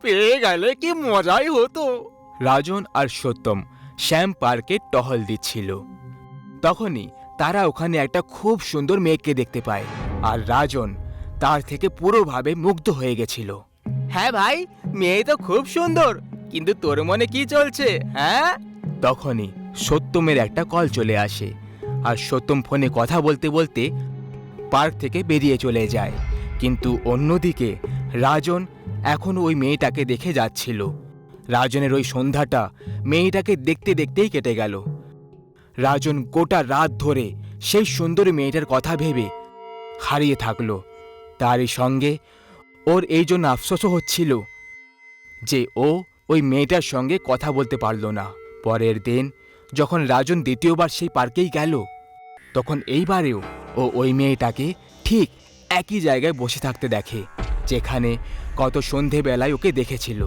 পেয়ে গেলে কি মজাই হতো। রাজন আর সত্যম শ্যাম পার্কে টহল দিচ্ছিল। তখনই তারা ওখানে একটা খুব সুন্দর মেয়েকে দেখতে পায় আর রাজন তার থেকে পুরোভাবে মুগ্ধ হয়ে গেছিল। হ্যাঁ ভাই, মেয়ে তো খুব সুন্দর, কিন্তু তোর মনে কি চলছে? হ্যাঁ। তখনই সত্যমের একটা কল চলে আসে আর সত্যম ফোনে কথা বলতে বলতে পার্ক থেকে বেরিয়ে চলে যায়। কিন্তু অন্যদিকে রাজন এখন ওই মেয়েটাকে দেখে যাচ্ছিল। রাজনের ওই সন্ধ্যাটা মেয়েটাকে দেখতে দেখতেই কেটে গেল। রাজন গোটা রাত ধরে সেই সুন্দরী মেয়েটার কথা ভেবে হারিয়ে থাকলো। তারই সঙ্গে ওর এই জন্য আফসোসও হচ্ছিল যে ও ওই মেয়েটার সঙ্গে কথা বলতে পারল না। পরের দিন যখন রাজন দ্বিতীয়বার সেই পার্কেই গেল, তখন এইবারেও ও ওই মেয়েটাকে ঠিক একই জায়গায় বসে থাকতে দেখে যেখানে গত সন্ধেবেলায় ওকে দেখেছিল।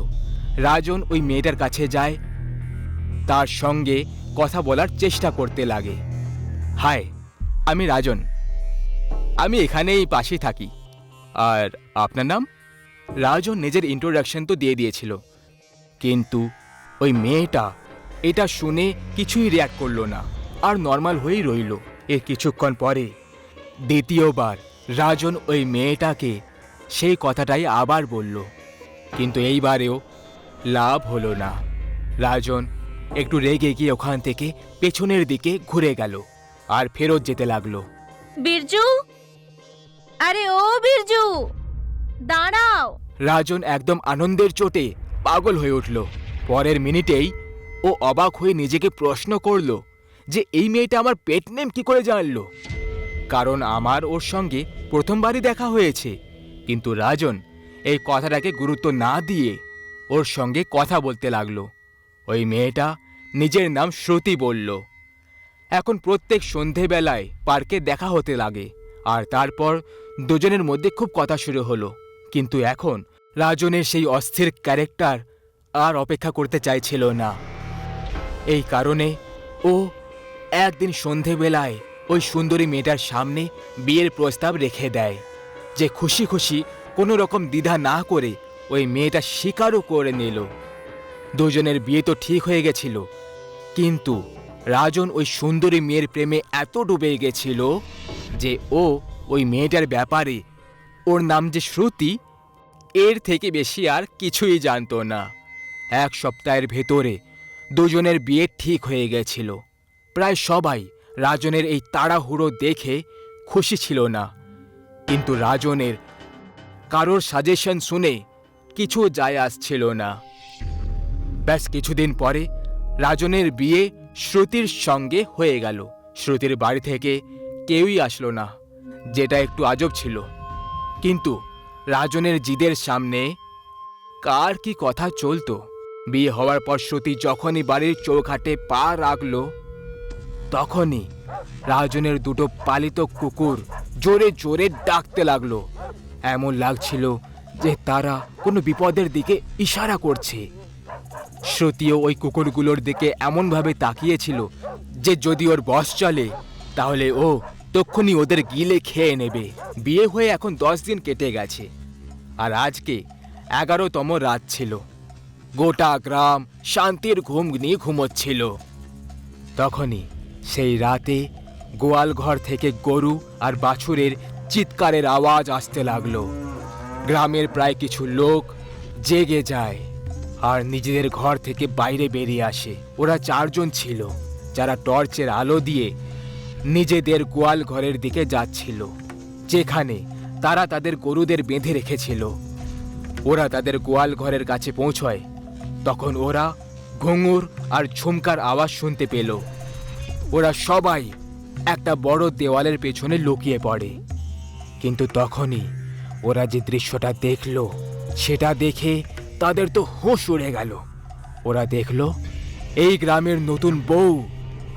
রাজন ওই মেয়েটার কাছে যায়, তার সঙ্গে কথা বলার চেষ্টা করতে লাগে। হাই, আমি রাজন, আমি এখানেই পাশেই থাকি। আর আপনার নাম? রাজন নিজের ইন্ট্রোডাকশন তো দিয়ে দিয়েছিল, কিন্তু ওই মেয়েটা এটা শুনে কিছুই রিয়াক্ট করলো না আর নর্মাল হয়েই রইল। এর কিছুক্ষণ পরে দ্বিতীয়বার রাজন ওই মেয়েটাকে সেই কথাটাই আবার বলল, কিন্তু এইবারেও লাভ হলো না। রাজন একটু রেগে গিয়ে ওখান থেকে পেছনের দিকে ঘুরে গেল আর ফেরত যেতে লাগলো। বিরজু, আরে ও বিরজু, দাঁড়াও। রাজন একদম আনন্দের চোটে পাগল হয়ে উঠল। পরের মিনিটেই ও অবাক হয়ে নিজেকে প্রশ্ন করল যে এই মেয়েটা আমার পেট নেম কি করে জানলো, কারণ আমার ওর সঙ্গে প্রথমবারই দেখা হয়েছে। কিন্তু রাজন এই কথাটাকে গুরুত্ব না দিয়ে ওর সঙ্গে কথা বলতে লাগলো। ওই মেয়েটা নিজের নাম শ্রুতি বলল। এখন প্রত্যেক সন্ধেবেলায় পার্কে দেখা হতে লাগে আর তারপর দুজনের মধ্যে খুব কথা শুরু হলো। কিন্তু এখন রাজনের সেই অস্থির ক্যারেক্টার আর অপেক্ষা করতে চাইছিল না। এই কারণে ও একদিন সন্ধেবেলায় ওই সুন্দরী মেয়েটার সামনে বিয়ের প্রস্তাব রেখে দেয়, যে খুশি খুশি কোনো রকম দ্বিধা না করে ওই মেয়েটা স্বীকারও করে নিল। দুজনের বিয়ে তো ঠিক হয়ে গেছিল, কিন্তু রাজন ওই সুন্দরী মেয়ের প্রেমে এত ডুবে গেছিল যে ও ওই মেয়েটার ব্যাপারে, ওর নাম যে শ্রুতি, এর থেকে বেশি আর কিছুই জানতো না। এক সপ্তাহের ভেতরে দুজনের বিয়ে ঠিক হয়ে গেছিল। প্রায় সবাই রাজনের এই তাড়াহুড়ো দেখে খুশি ছিল না, কিন্তু রাজনের কারোর সাজেশন শুনে কিছু যায় আসছিল না। ব্যাস কিছুদিন পরে রাজনের বিয়ে শ্রুতির সঙ্গে হয়ে গেল। শ্রুতির বাড়ি থেকে কেউই আসলো না, যেটা একটু আজব ছিল। কিন্তু রাজনের জিদের সামনে কার কি কথা চলতো? বিয়ে হওয়ার পর শ্রুতি যখনই বাড়ির চৌখাটে পা রাখল, তখনই রাজনের দুটো পালিত কুকুর জোরে জোরে ডাকতে লাগলো। এমন লাগছিল যে তারা কোনো বিপদের দিকে ইশারা করছে। শ্রুতিও ওই কুকুরগুলোর দিকে এমনভাবে তাকিয়েছিল যে যদি ওর বস চলে তাহলে ও তক্ষুনি ওদের গিলে খেয়ে নেবে। বিয়ে হয়ে এখন 10 দিন কেটে গেছে আর আজকে 11তম রাত ছিল। গোটা গ্রাম শান্তির ঘুম নিয়ে ঘুমোচ্ছিল। তখনই সেই রাতে গোয়াল ঘর থেকে গরু আর বাছুরের চিৎকারের আওয়াজ আসতে লাগলো। গ্রামের প্রায় কিছু লোক জেগে যায় আর নিজেদের ঘর থেকে বাইরে বেরিয়ে আসে। ওরা 4 জন ছিল যারা টর্চের আলো দিয়ে নিজেদের গোয়াল ঘরের দিকে যাচ্ছিল, যেখানে তারা তাদের গরুদের বেঁধে রেখেছিল। ওরা তাদের গোয়াল ঘরের কাছে পৌঁছয় তখন ওরা ঘুঙুর আর ঝুমকার আওয়াজ শুনতে পেল। ওরা সবাই একটা বড় দেওয়ালের পেছনে লুকিয়ে পড়ে। কিন্তু তখনই ওরা যে দৃশ্যটা দেখল সেটা দেখে তাদের তো হুঁশ উড়ে গেল। ওরা দেখল এই গ্রামের নতুন বউ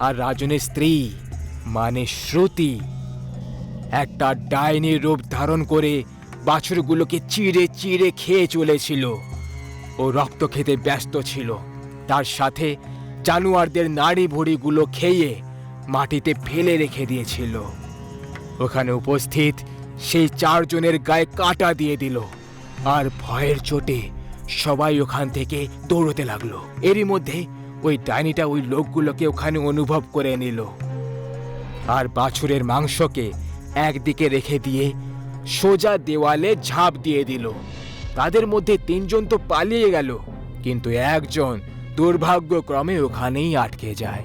আর রাজনের স্ত্রী মানে শ্রুতি একটা ডাইনির রূপ ধারণ করে বাছুরগুলোকে চিড়ে চিড়ে খেয়ে চলেছিল। ও রক্ত খেতে ব্যস্ত ছিল, তার সাথে জানোয়ারদের নাড়ি ভুড়িগুলো খেয়ে মাটিতে ফেলে রেখে দিয়েছিল। ওখানে উপস্থিত সেই 4 জনের গায়ে কাঁটা দিয়ে দিল আর ভয়ের চোটে সবাই ওখান থেকে দৌড়তে লাগলো। এরই মধ্যে ওই ডাইনিটা ওই লোকগুলোকে ওখানে অনুভব করে নিল আর বাছুরের মাংসকে একদিকে রেখে দিয়ে সোজা দেওয়ালে ঝাঁপ দিয়ে দিল। তাদের মধ্যে 3 জন তো পালিয়ে গেল, কিন্তু একজন দুর্ভাগ্যক্রমে ওখানেই আটকে যায়।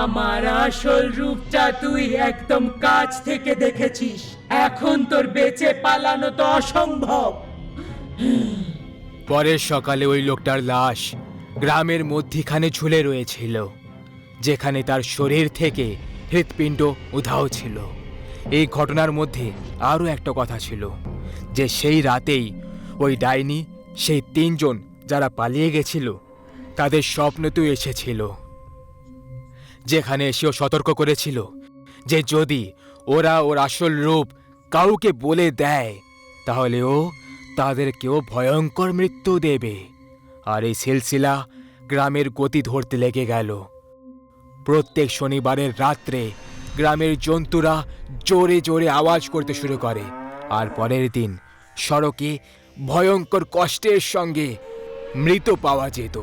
আমার আসল রূপটা তুই একদম কাছ থেকে দেখেছিস, এখন তোর বেঁচে পালানো তো অসম্ভব। পরের সকালে ওই লোকটার লাশ গ্রামের মধ্যিখানে ঝুলে রয়েছিল, যেখানে তার শরীর থেকে হৃৎপিণ্ড উধাও ছিল। এই ঘটনার মধ্যে আরও একটা কথা ছিল যে সেই রাতেই ওই ডাইনি সেই 3 জন যারা পালিয়ে গেছিল তাদের স্বপ্নতেও এসেছিল, যেখানে সেও সতর্ক করেছিল যে যদি ওরা ওর আসল রূপ কাউকে বলে দেয় তাহলে ও তাদেরকেও ভয়ঙ্কর মৃত্যু দেবে। আর এই সিলসিলা গ্রামের গতি ধরতে লেগে গেল। প্রত্যেক শনিবারের রাত্রে গ্রামের জন্তুরা জোরে জোরে আওয়াজ করতে শুরু করে, আর পরের দিন সড়কে ভয়ঙ্কর কষ্টের সঙ্গে মৃত পাওয়া যেত।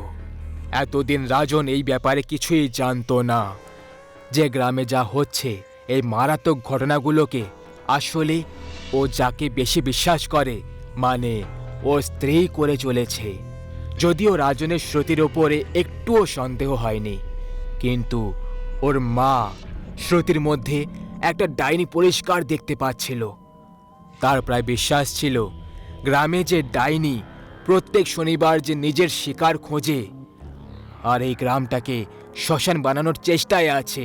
এতদিন রাজন এই ব্যাপারে কিছুই জানতো না যে গ্রামে যা হচ্ছে এই মারাত্মক ঘটনাগুলোকে আসলে ও যাকে বেশি বিশ্বাস করে মানে ও স্ত্রী করে চলেছে। যদিও রাজনের শ্রুতির ওপরে একটুও সন্দেহ হয়নি, কিন্তু ওর মা শ্রুতির মধ্যে একটা ডাইনি পরিষ্কার দেখতে পাচ্ছিল। তার প্রায় বিশ্বাস ছিল গ্রামে যে ডাইনি প্রত্যেক শনিবার যে নিজের শিকার খোঁজে আর এই গ্রামটাকে শ্মশান বানানোর চেষ্টায় আছে,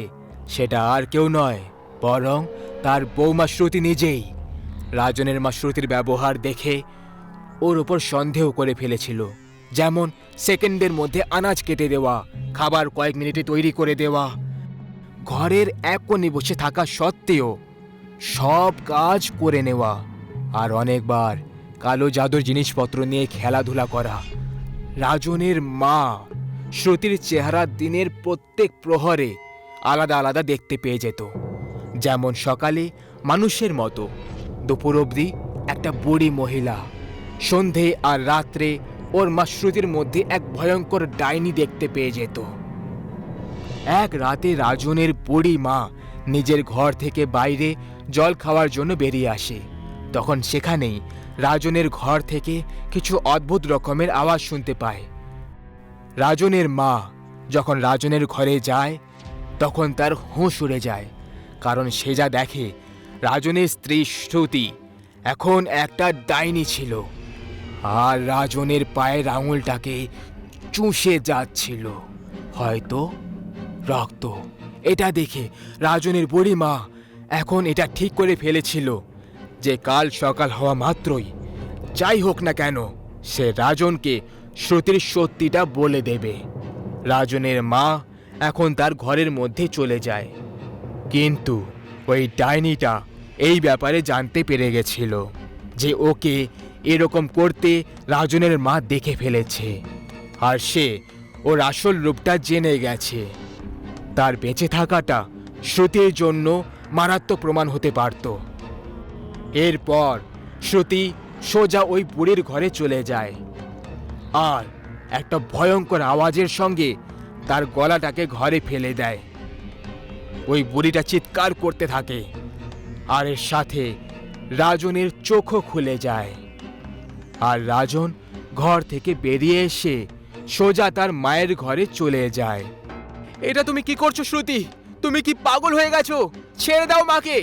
সেটা আর কেউ নয় বরং তার বৌমা শ্রুতি নিজেই। রাজনের মা শ্রুতির ব্যবহার দেখে ওর ওপর সন্দেহ করে ফেলেছিল, যেমন সেকেন্ডের মধ্যে আনাজ কেটে দেওয়া, খাবার কয়েক মিনিটে তৈরি করে দেওয়া, ঘরের এক কোণে বসে থাকা সত্ত্বেও সব কাজ করে নেওয়া, আর অনেকবার কালো জাদুর জিনিসপত্র নিয়ে খেলাধুলা করা। রাজনের মা শ্রুতির চেহারা দিনের প্রত্যেক প্রহরে আলাদা আলাদা দেখতে পেয়ে যেত, যেমন সকালে মানুষের মতো, দুপুর অবধি একটা বুড়ি মহিলা, সন্ধে আর রাত্রে ওর মা শ্রুতির মধ্যে এক ভয়ঙ্কর ডাইনি দেখতে পেয়ে যেত। এক রাতে রাজনের বুড়ি মা নিজের ঘর থেকে বাইরে জল খাওয়ার জন্য বেরিয়ে আসে। তখন সেখানেই রাজনের ঘর থেকে কিছু অদ্ভুত রকমের আওয়াজ শুনতে পায়। রাজনের মা যখন রাজনের ঘরে যায় তখন তার হুঁশ উড়ে যায়, কারণ সে যা দেখে রাজনের স্ত্রী শ্রুতি এখন একটা ডাইনি ছিল আর রাজনের পায়ের আঙুলটাকে চুষে যাচ্ছিল, হয়তো রক্ত। এটা দেখে রাজনের বুড়ি মা এখন এটা ঠিক করে ফেলেছিল যে কাল সকাল হওয়া মাত্রই যাই হোক না কেন সে রাজনকে শ্রুতির সত্যিটা বলে দেবে। রাজনের মা এখন তার ঘরের মধ্যে চলে যায়, কিন্তু ওই ডাইনিটা এই ব্যাপারে জানতে পেরে গেছিল যে ওকে এরকম করতে রাজনের মা দেখে ফেলেছে, আর সে ওর আসল রূপটা জেনে গেছে। তার বেঁচে থাকাটা শ্রুতির জন্য মারাত্মক প্রমাণ হতে পারত। এরপর শ্রুতি সোজা ওই বুড়ির ঘরে চলে যায় আর একটা ভয়ঙ্কর আওয়াজের সঙ্গে তার গলাটাকে ঘরে ফেলে দেয়। ওই বুড়িটা চিৎকার করতে থাকে আর এর সাথে রাজনের চোখও খুলে যায়, আর রাজন ঘর থেকে বেরিয়ে এসে সোজা তার মায়ের ঘরে চলে যায়। এটা তুমি কি করছো শ্রুতি? তুমি কি পাগল হয়ে গেছো? ছেড়ে দাও মাকে।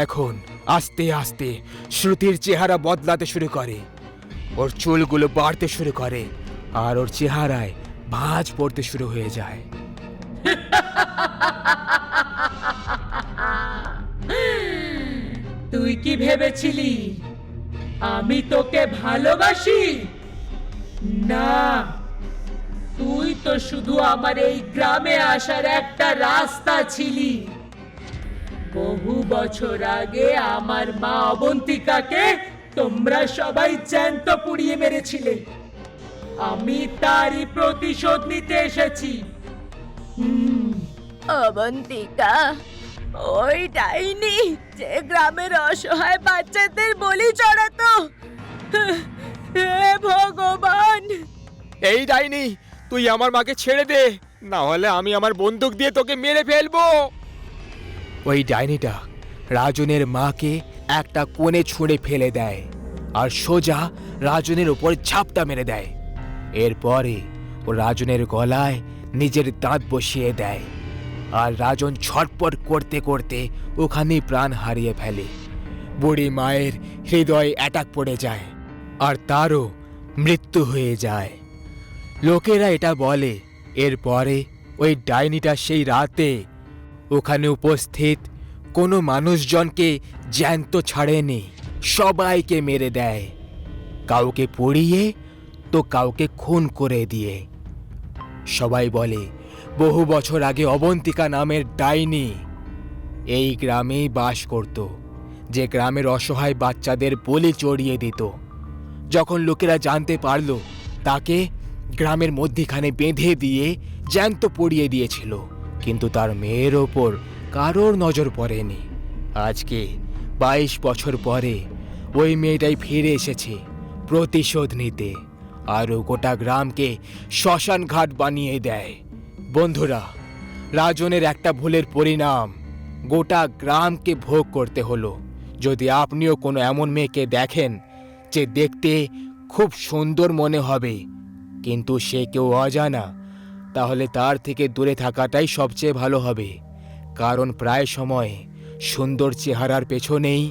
এখন আস্তে আস্তে শ্রুতির চেহারা বদলাতে শুরু করে। ওর চুলগুলো বাড়তে শুরু করে আর ওর চেহারায় ভাঁজ পড়তে শুরু হয়ে যায়। তুই কি ভেবেছিলি আমি তোকে ভালোবাসি? না, তুই তো শুধু আমার এই গ্রামে আসার একটা রাস্তা ছিলি। বহু বছর আগে আমার মা অবন্তিকাকে তোমরা সবাই জ্যান্ত পুড়িয়ে মেরেছিলে। আমি তারই প্রতিশোধ নিতে এসেছি। অবন্তিকা, ওই ডাইনি যে গ্রামের অসহায় বাচ্চাদের বলি চড়াতো। হে ভগবান! এই ডাইনি, তুই আমার মাকে ছেড়ে দে, না হলে আমি আমার বন্দুক দিয়ে তোকে মেরে ফেলবো। ওই ডাইনিটা রাজনের মাকে একটা কোণে ছুঁড়ে ফেলে দেয় আর সোজা রাজনের উপর ঝাপটা মেরে দেয়। এরপরে ও রাজনের গলায় নিজের দাঁত বসিয়ে দেয় আর রাজন ছটপট করতে করতে ওখানেই প্রাণ হারিয়ে ফেলে। বুড়ি মায়ের হৃদয়ে অ্যাটাক পড়ে যায় আর তারও মৃত্যু হয়ে যায়। লোকেরা এটা বলে এরপরে ওই ডাইনিটা সেই রাতে ওখানে উপস্থিত কোনো মানুষজনকে জ্যান্ত ছাড়েনি, সবাইকে মেরে দেয়, কাউকে পুড়িয়ে তো কাউকে খুন করে দিয়ে। সবাই বলে বহু বছর আগে অবন্তিকা নামের ডাইনি এই গ্রামেই বাস করত, যে গ্রামের অসহায় বাচ্চাদের বলি চড়িয়ে দিত। যখন লোকেরা জানতে পারল, তাকে গ্রামের মধ্যিখানে বেঁধে দিয়ে জ্যান্ত পুড়িয়ে দিয়েছিল, কিন্তু তার মেয়ের ওপর কারোর নজর পড়েনি। আজকে 22 বছর পরে ওই মেয়েটাই ফিরে এসেছে প্রতিশোধ নিতে, আরও গোটা গ্রামকে শ্মশান ঘাট বানিয়ে দেয়। বন্ধুরা, রাজনের একটা ভুলের পরিণাম গোটা গ্রামকে ভোগ করতে হলো। যদি আপনিও কোনো এমন মেয়েকে দেখেন যে দেখতে খুব সুন্দর মনে হবে কিন্তু সে কেউ অজানা, তাহলে তার থেকে দূরে থাকাটাই সবচেয়ে ভালো হবে, কারণ প্রায় সময় সুন্দর চেহারার পেছনেই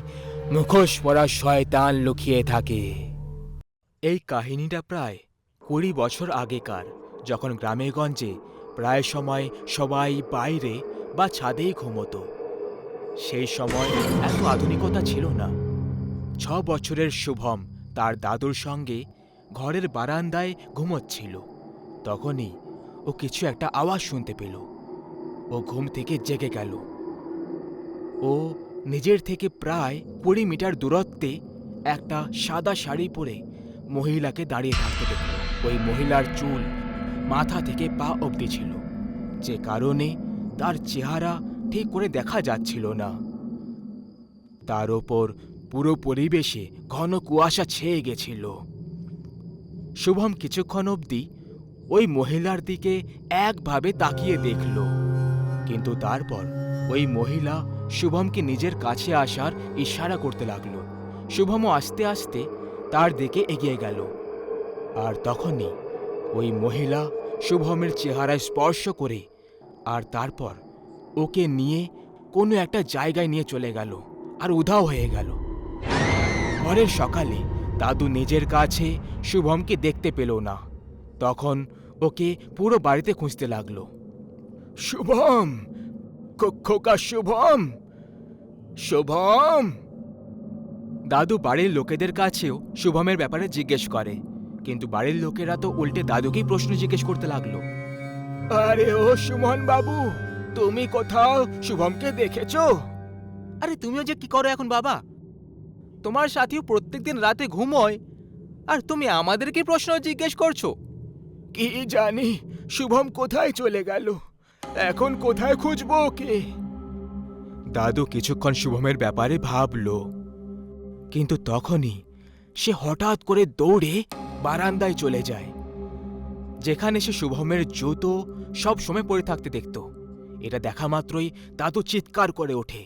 মুখোশ পরা শয়তান লুকিয়ে থাকে। এই কাহিনীটা প্রায় 20 বছর আগেকার, যখন গ্রামেগঞ্জে প্রায় সময় সবাই বাইরে বা ছাদেই ঘুমোতো। সেই সময় এত আধুনিকতা ছিল না। 6 বছরের শুভম তার দাদুর সঙ্গে ঘরের বারান্দায় ঘুমোচ্ছিল। তখনই ও কিছু একটা আওয়াজ শুনতে পেল। ও ঘুম থেকে জেগে গেল। ও নিজের থেকে প্রায় 20 মিটার দূরত্বে একটা সাদা শাড়ি পরে মহিলাকে দাঁড়িয়ে থাকতে দেখল। ওই মহিলার চুল মাথা থেকে পা অবধি ছিল, যে কারণে তার চেহারা ঠিক করে দেখা যাচ্ছিল না। তার ওপর পুরো পরিবেশে ঘন কুয়াশা ছেয়ে গেছিল। শুভম কিছুক্ষণ অবধি ওই মহিলার দিকে একভাবে তাকিয়ে দেখল, কিন্তু তারপর ওই মহিলা শুভমকে নিজের কাছে আসার ইশারা করতে লাগলো। শুভমও আস্তে আস্তে তার দিকে এগিয়ে গেল, আর তখনই ওই মহিলা শুভমের চেহারায় স্পর্শ করে আর তারপর ওকে নিয়ে কোনো একটা জায়গায় নিয়ে চলে গেল আর উধাও হয়ে গেল। পরের সকালে দাদু নিজের কাছে শুভমকে দেখতে পেল না। তখন ওকে পুরো বাড়িতে খুঁজতে লাগলো। শুভম, খোকা শুভম, শুভম। দাদু বাড়ির লোকেদের কাছেও শুভমের ব্যাপারে জিজ্ঞেস করে, কিন্তু বাড়ির লোকেরা তো উল্টে দাদুকেই প্রশ্ন জিজ্ঞেস করতে লাগলো। আরে ও সুমন বাবু, তুমি কোথাও শুভমকে দেখেছো? আরে তুমিও যে কি করো এখন বাবা? তোমার সাথীও প্রত্যেকদিন রাতে ঘুমোয়, আর তুমি আমাদেরকে প্রশ্ন জিজ্ঞেস করছো? কি জানি শুভম কোথায় চলে গেল, এখন কোথায় খুঁজবো ওকে? দাদু কিছুক্ষণ শুভমের ব্যাপারে ভাবলো, কিন্তু তখনই সে হঠাৎ করে দৌড়ে বারান্দায় চলে যায়, যেখানে সে শুভমের জুতো সব সময় পরে থাকতে দেখত। এটা দেখা মাত্রই দাদু চিৎকার করে ওঠে,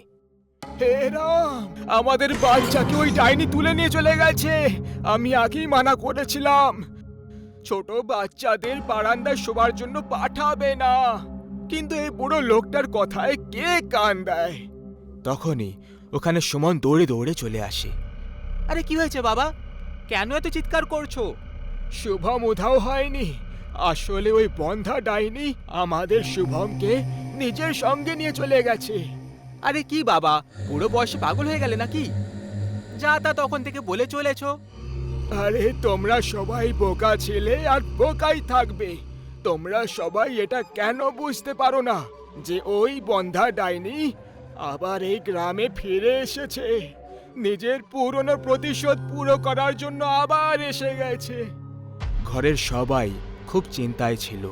হে রাম, আমাদের বাচ্চাকে ওই ডাইনি তুলে নিয়ে চলে গেছে। আমি আগেই মানা করেছিলাম ছোট বাচ্চাদের বারান্দায় শোবার জন্য পাঠাবে না, কিন্তু এই বুড়ো লোকটার কথায় কে কান দেয়? তখনই ওখানে সুমন দৌড়ে দৌড়ে চলে আসে। আরে কি হয়েছে বাবা, কেন এত চিৎকার করছো? শুভম উধাও হয়নি, আসলে ওই বন্ধা ডাইনি আমাদের শুভমকে নিজের সঙ্গে নিয়ে চলে গেছে। আরে কি বাবা, বুড়ো বয়সে পাগল হয়ে গেলে নাকি? যা তা তখন থেকে বলে চলেছো। আরে তোমরা সবাই বোকা ছেলে আর বোকাই থাকবে। তোমরা সবাই এটা কেন বুঝতে পারো না যে ওই বন্ধা ডাইনি আবার এই গ্রামে ফিরে এসেছে, নিজের পুরনো প্রতিশোধ পুরো করার জন্য আবার এসে গেছে। ঘরের সবাই খুব চিন্তায় ছিল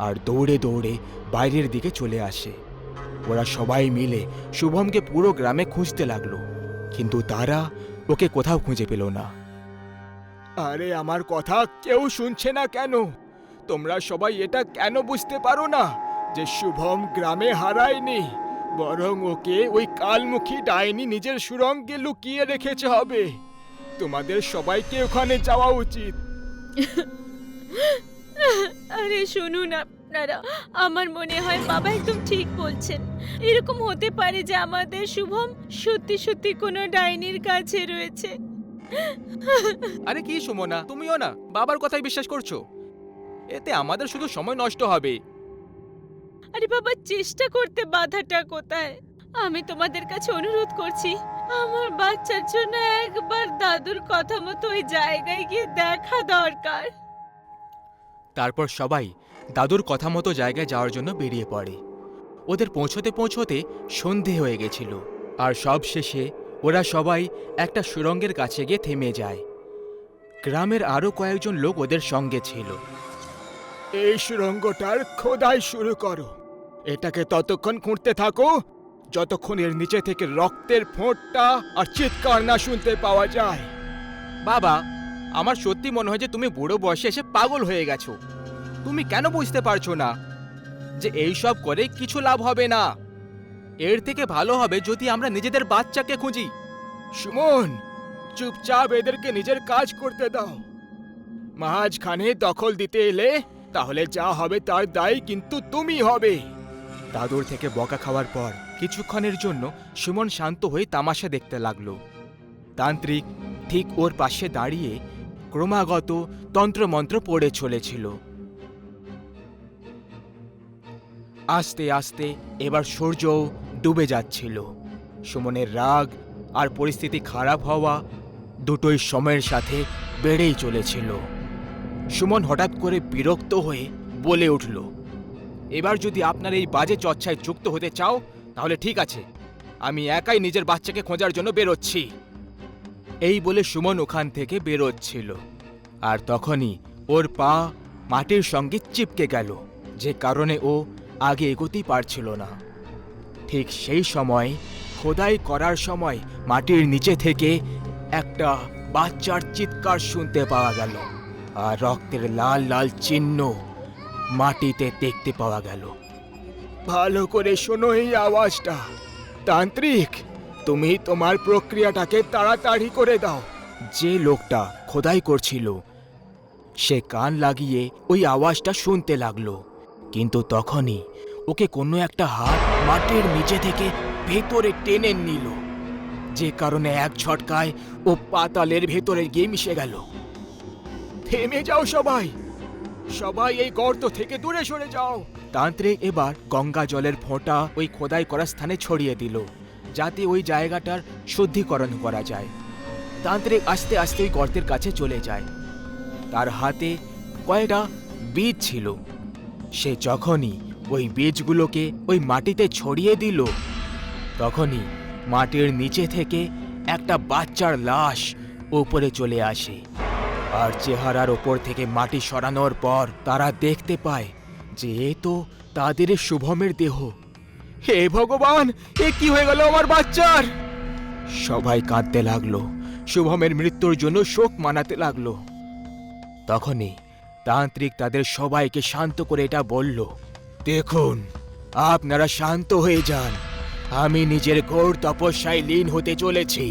আর দৌড়ে দৌড়ে বাইরের দিকে চলে আসে। ওরা সবাই মিলে শুভমকে পুরো গ্রামে খুঁজতে লাগলো, কিন্তু তারা ওকে কোথাও খুঁজে পেল না। আরে আমার কথা কেউ শুনছে না কেন? তোমরা সবাই এটা কেন বুঝতে পারো না যে শুভম গ্রামে হারায়নি, বরং ওকে ওই কালমুখী ডাইনি নিজের সুরঙ্গে লুকিয়ে রেখেছে হবে? তোমাদের সবাইকে ওখানে যাওয়া উচিত। আরে শুনুন আপনারা, আমার মনে হয় বাবা একদম ঠিক বলছেন। এরকম হতে পারে যে আমাদের শুভম সত্যি সত্যি কোনো ডাইনির কাছে রয়েছে। আরে কি সুমনা, তুমিও না বাবার কথাই বিশ্বাস করছো? এতে আমাদের শুধু সময় নষ্ট হবে। আরে বাবা, চেষ্টা করতে বাধাটা কোথায়? আমি তোমাদের কাছে অনুরোধ করছি, আমার বাচ্চার জন্য একবার দাদুর কথা মতো ওই জায়গায় গিয়ে দেখা দরকার। তারপর সবাই দাদুর কথা মতো জায়গায় যাওয়ার জন্য বেরিয়ে পড়ে। ওদের পৌঁছতে পৌঁছতে সন্ধে হয়ে গেছিল, আর সব শেষে ওরা সবাই একটা সুড়ঙ্গের কাছে গিয়ে থেমে যায়। গ্রামের আরও কয়েকজন লোক ওদের সঙ্গে ছিল। এই সুড়ঙ্গটার খোদাই শুরু করো। এটাকে ততক্ষণ খুঁড়তে থাকো যতক্ষণ এর নিচে থেকে রক্তের ফোঁটা আর চিৎকার না শুনতে পাওয়া যায়। বাবা, আমার সত্যি মনে হয় যে তুমি বুড়ো বয়সে এসে পাগল হয়ে গেছো। তুমি কেন বুঝতে পারছো না যে এই সব করে কিছু লাভ হবে না? এর থেকে ভালো হবে যদি আমরা নিজেদের বাচ্চাকে খুঁজি। সুমন, চুপচাপ এদেরকে নিজের কাজ করতে দাও। মাঝখানে দখল দিতে এলে তাহলে যা হবে তার দায় কিন্তু তুমি হবে। দাদুর থেকে বকা খাওয়ার পর কিছুক্ষণের জন্য সুমন শান্ত হয়ে তামাশা দেখতে লাগলো। তান্ত্রিক ঠিক ওর পাশে দাঁড়িয়ে ক্রমাগত তন্ত্রমন্ত্র পড়ে চলেছিল। আস্তে আস্তে এবার সূর্যও ডুবে যাচ্ছিল। সুমনের রাগ আর পরিস্থিতি খারাপ হওয়া দুটোই সময়ের সাথে বেড়েই চলেছিল। সুমন হঠাৎ করে বিরক্ত হয়ে বলে উঠল, এবার যদি আপনার এই বাজে চর্চায় যুক্ত হতে চাও তাহলে ঠিক আছে, আমি একাই নিজের বাচ্চাকে খোঁজার জন্য বেরোচ্ছি। এই বলে সুমন ওখান থেকে বেরোচ্ছিল, আর তখনই ওর পা মাটির সঙ্গে চিপকে গেল, যে কারণে ও আগে এগোতেই পারছিল না। ঠিক সেই সময় খোদাই করার সময় মাটির নিচে থেকে একটা বাচ্চার চিৎকার শুনতে পাওয়া গেল, আর রক্তের লাল লাল চিহ্ন মাটিতে দেখতে পাওয়া গেল। ভালো করে শোনো এই আওয়াজটা। তান্ত্রিক, তুমি তোমার প্রক্রিয়াটাকে তাড়াতাড়ি করে দাও। যে লোকটা খোদাই করছিল সে কান লাগিয়ে ওই আওয়াজটা শুনতে লাগলো, কিন্তু তখনই ওকে কোনো একটা হাত মাটির নিচে থেকে ভেতরে টেনে নিল, যে কারণে এক ঝটকায় ও পাতালের ভেতরে গিয়ে মিশে গেল। থেমে যাও সবাই, সবাই এই গর্ত থেকে দূরে সরে যাও। তান্ত্রিক এবার গঙ্গা জলের ফোঁটা ওই খোদাই করা স্থানে ছড়িয়ে দিল, যাতে ওই জায়গাটার শুদ্ধিকরণ করা যায়। তান্ত্রিক আস্তে আস্তে ওই গর্তের কাছে চলে যায়। তার হাতে কয়েকটা বীজ ছিল। সে যখনই ওই বীজগুলোকে ওই মাটিতে ছড়িয়ে দিল, তখনই মাটির নিচে থেকে একটা বাচ্চার লাশ উপরে চলে আসে, আর চেহারার ওপর থেকে মাটি সরানোর পর তারা দেখতে পায় যে এ তো তাদের শুভমের দেহ। হে ভগবান, এ কি হয়ে গেল আমার বাচ্চার? সবাই কাঁদতে লাগলো, শুভমের মৃত্যুর জন্য শোক মানাতে লাগলো। তখনই তান্ত্রিক তাদের সবাইকে শান্ত করে এটা বলল, দেখুন, আপনারা শান্ত হয়ে যান। আমি নিজের ঘোর তপস্যায় লীন হতে চলেছি।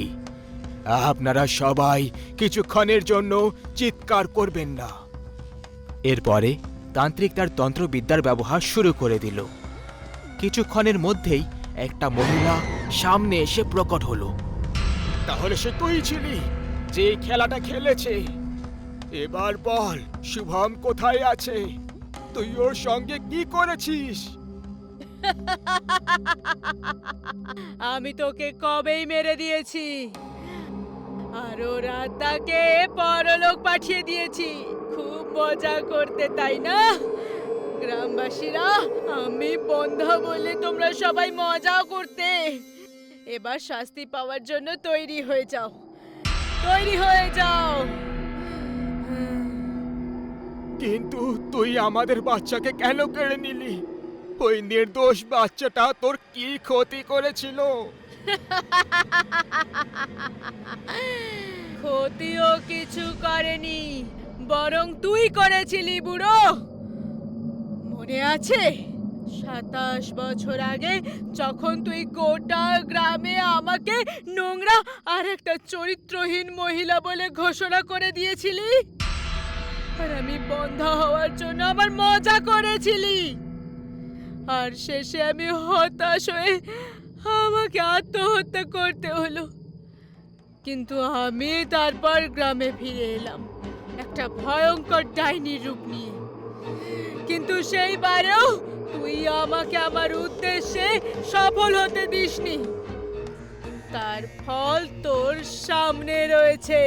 আপনারা সবাই কিছুক্ষণের জন্য চিৎকার করবেন না। এরপরে তান্ত্রিক তার তন্ত্রবিদ্যার ব্যবহার শুরু করে দিল। কিছুক্ষণের মধ্যেই একটা মহিলা সামনে এসে প্রকট হলো। তাহলে সে তুই ছিলি যে এই খেলাটা খেলেছে। এবার বল, শুভম কোথায় আছে? তুই ওর সঙ্গে কি করেছিস? আমি তোকে কবেই মেরে দিয়েছি, আর ওর আত্মাকে পরলোক পাঠিয়ে দিয়েছি। খুব মজা করতে, তাই না গ্রামবাসীরা? আমি বন্ধা বলে তোমরা সবাই মজা করতে। এবার শাস্তি পাওয়ার জন্য তৈরি হয়ে যাও, তৈরি হয়ে যাও। কিন্তু তুই আমাদের বাচ্চাকে কেন কেড়ে নিলি? ওই নির্দোষ বাচ্চাটা তোর কি ক্ষতি করেছিল? ক্ষতিও কিছু করেনি, বরং তুই করেছিলি বুড়ো। মনে আছে 27 বছর আগে যখন তুই গোটা গ্রামে আমাকে নোংরা আর একটা চরিত্রহীন মহিলা বলে ঘোষণা করে দিয়েছিলি? আর আমি বন্ধা হওয়ার জন্য আমার মজা করেছিলি, আর শেষে আমি হতাশ হয়ে আমাকে আত্মহত্যা করতে হলো। কিন্তু আমি তারপর গ্রামে ফিরে এলাম একটা ভয়ঙ্কর ডাইনির রূপ নিয়ে। কিন্তু সেইবারেও তুই আমাকে আমার উদ্দেশ্যে সফল হতে দিসনি। তার ফল তোর সামনে রয়েছে।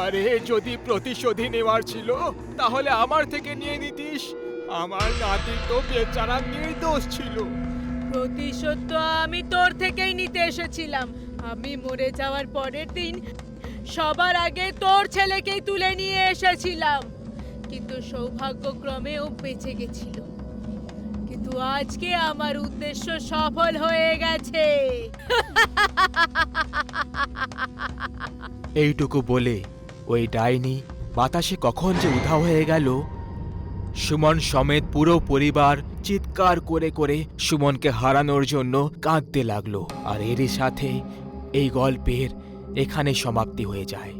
আরে যদি প্রতিশোধী নেওয়ার ছিল তাহলে আমার থেকে নিয়ে নিতিস। আমার নাতি তো বেচারা নির্দোষ ছিল। প্রতিশোধ তো আমি তোর থেকেই নিতে এসেছিলাম। আমি মরে যাওয়ার পরের দিন সবার আগে তোর ছেলেকেই তুলে নিয়ে এসেছিলাম, কিন্তু সৌভাগ্যক্রমে ও বেঁচে গেছিল। কিন্তু আজকে আমার উদ্দেশ্য সফল হয়ে গেছে। এইটুকু বলে ওই ডাইনি বাতাসে কখন যে উধাও হয়ে গেল। সুমন সমেত পুরো পরিবার চিৎকার করে করে সুমনকে হারানোর জন্য কাঁদতে লাগলো। আর এরই সাথে এই গল্পের এখানে সমাপ্তি হয়ে যায়।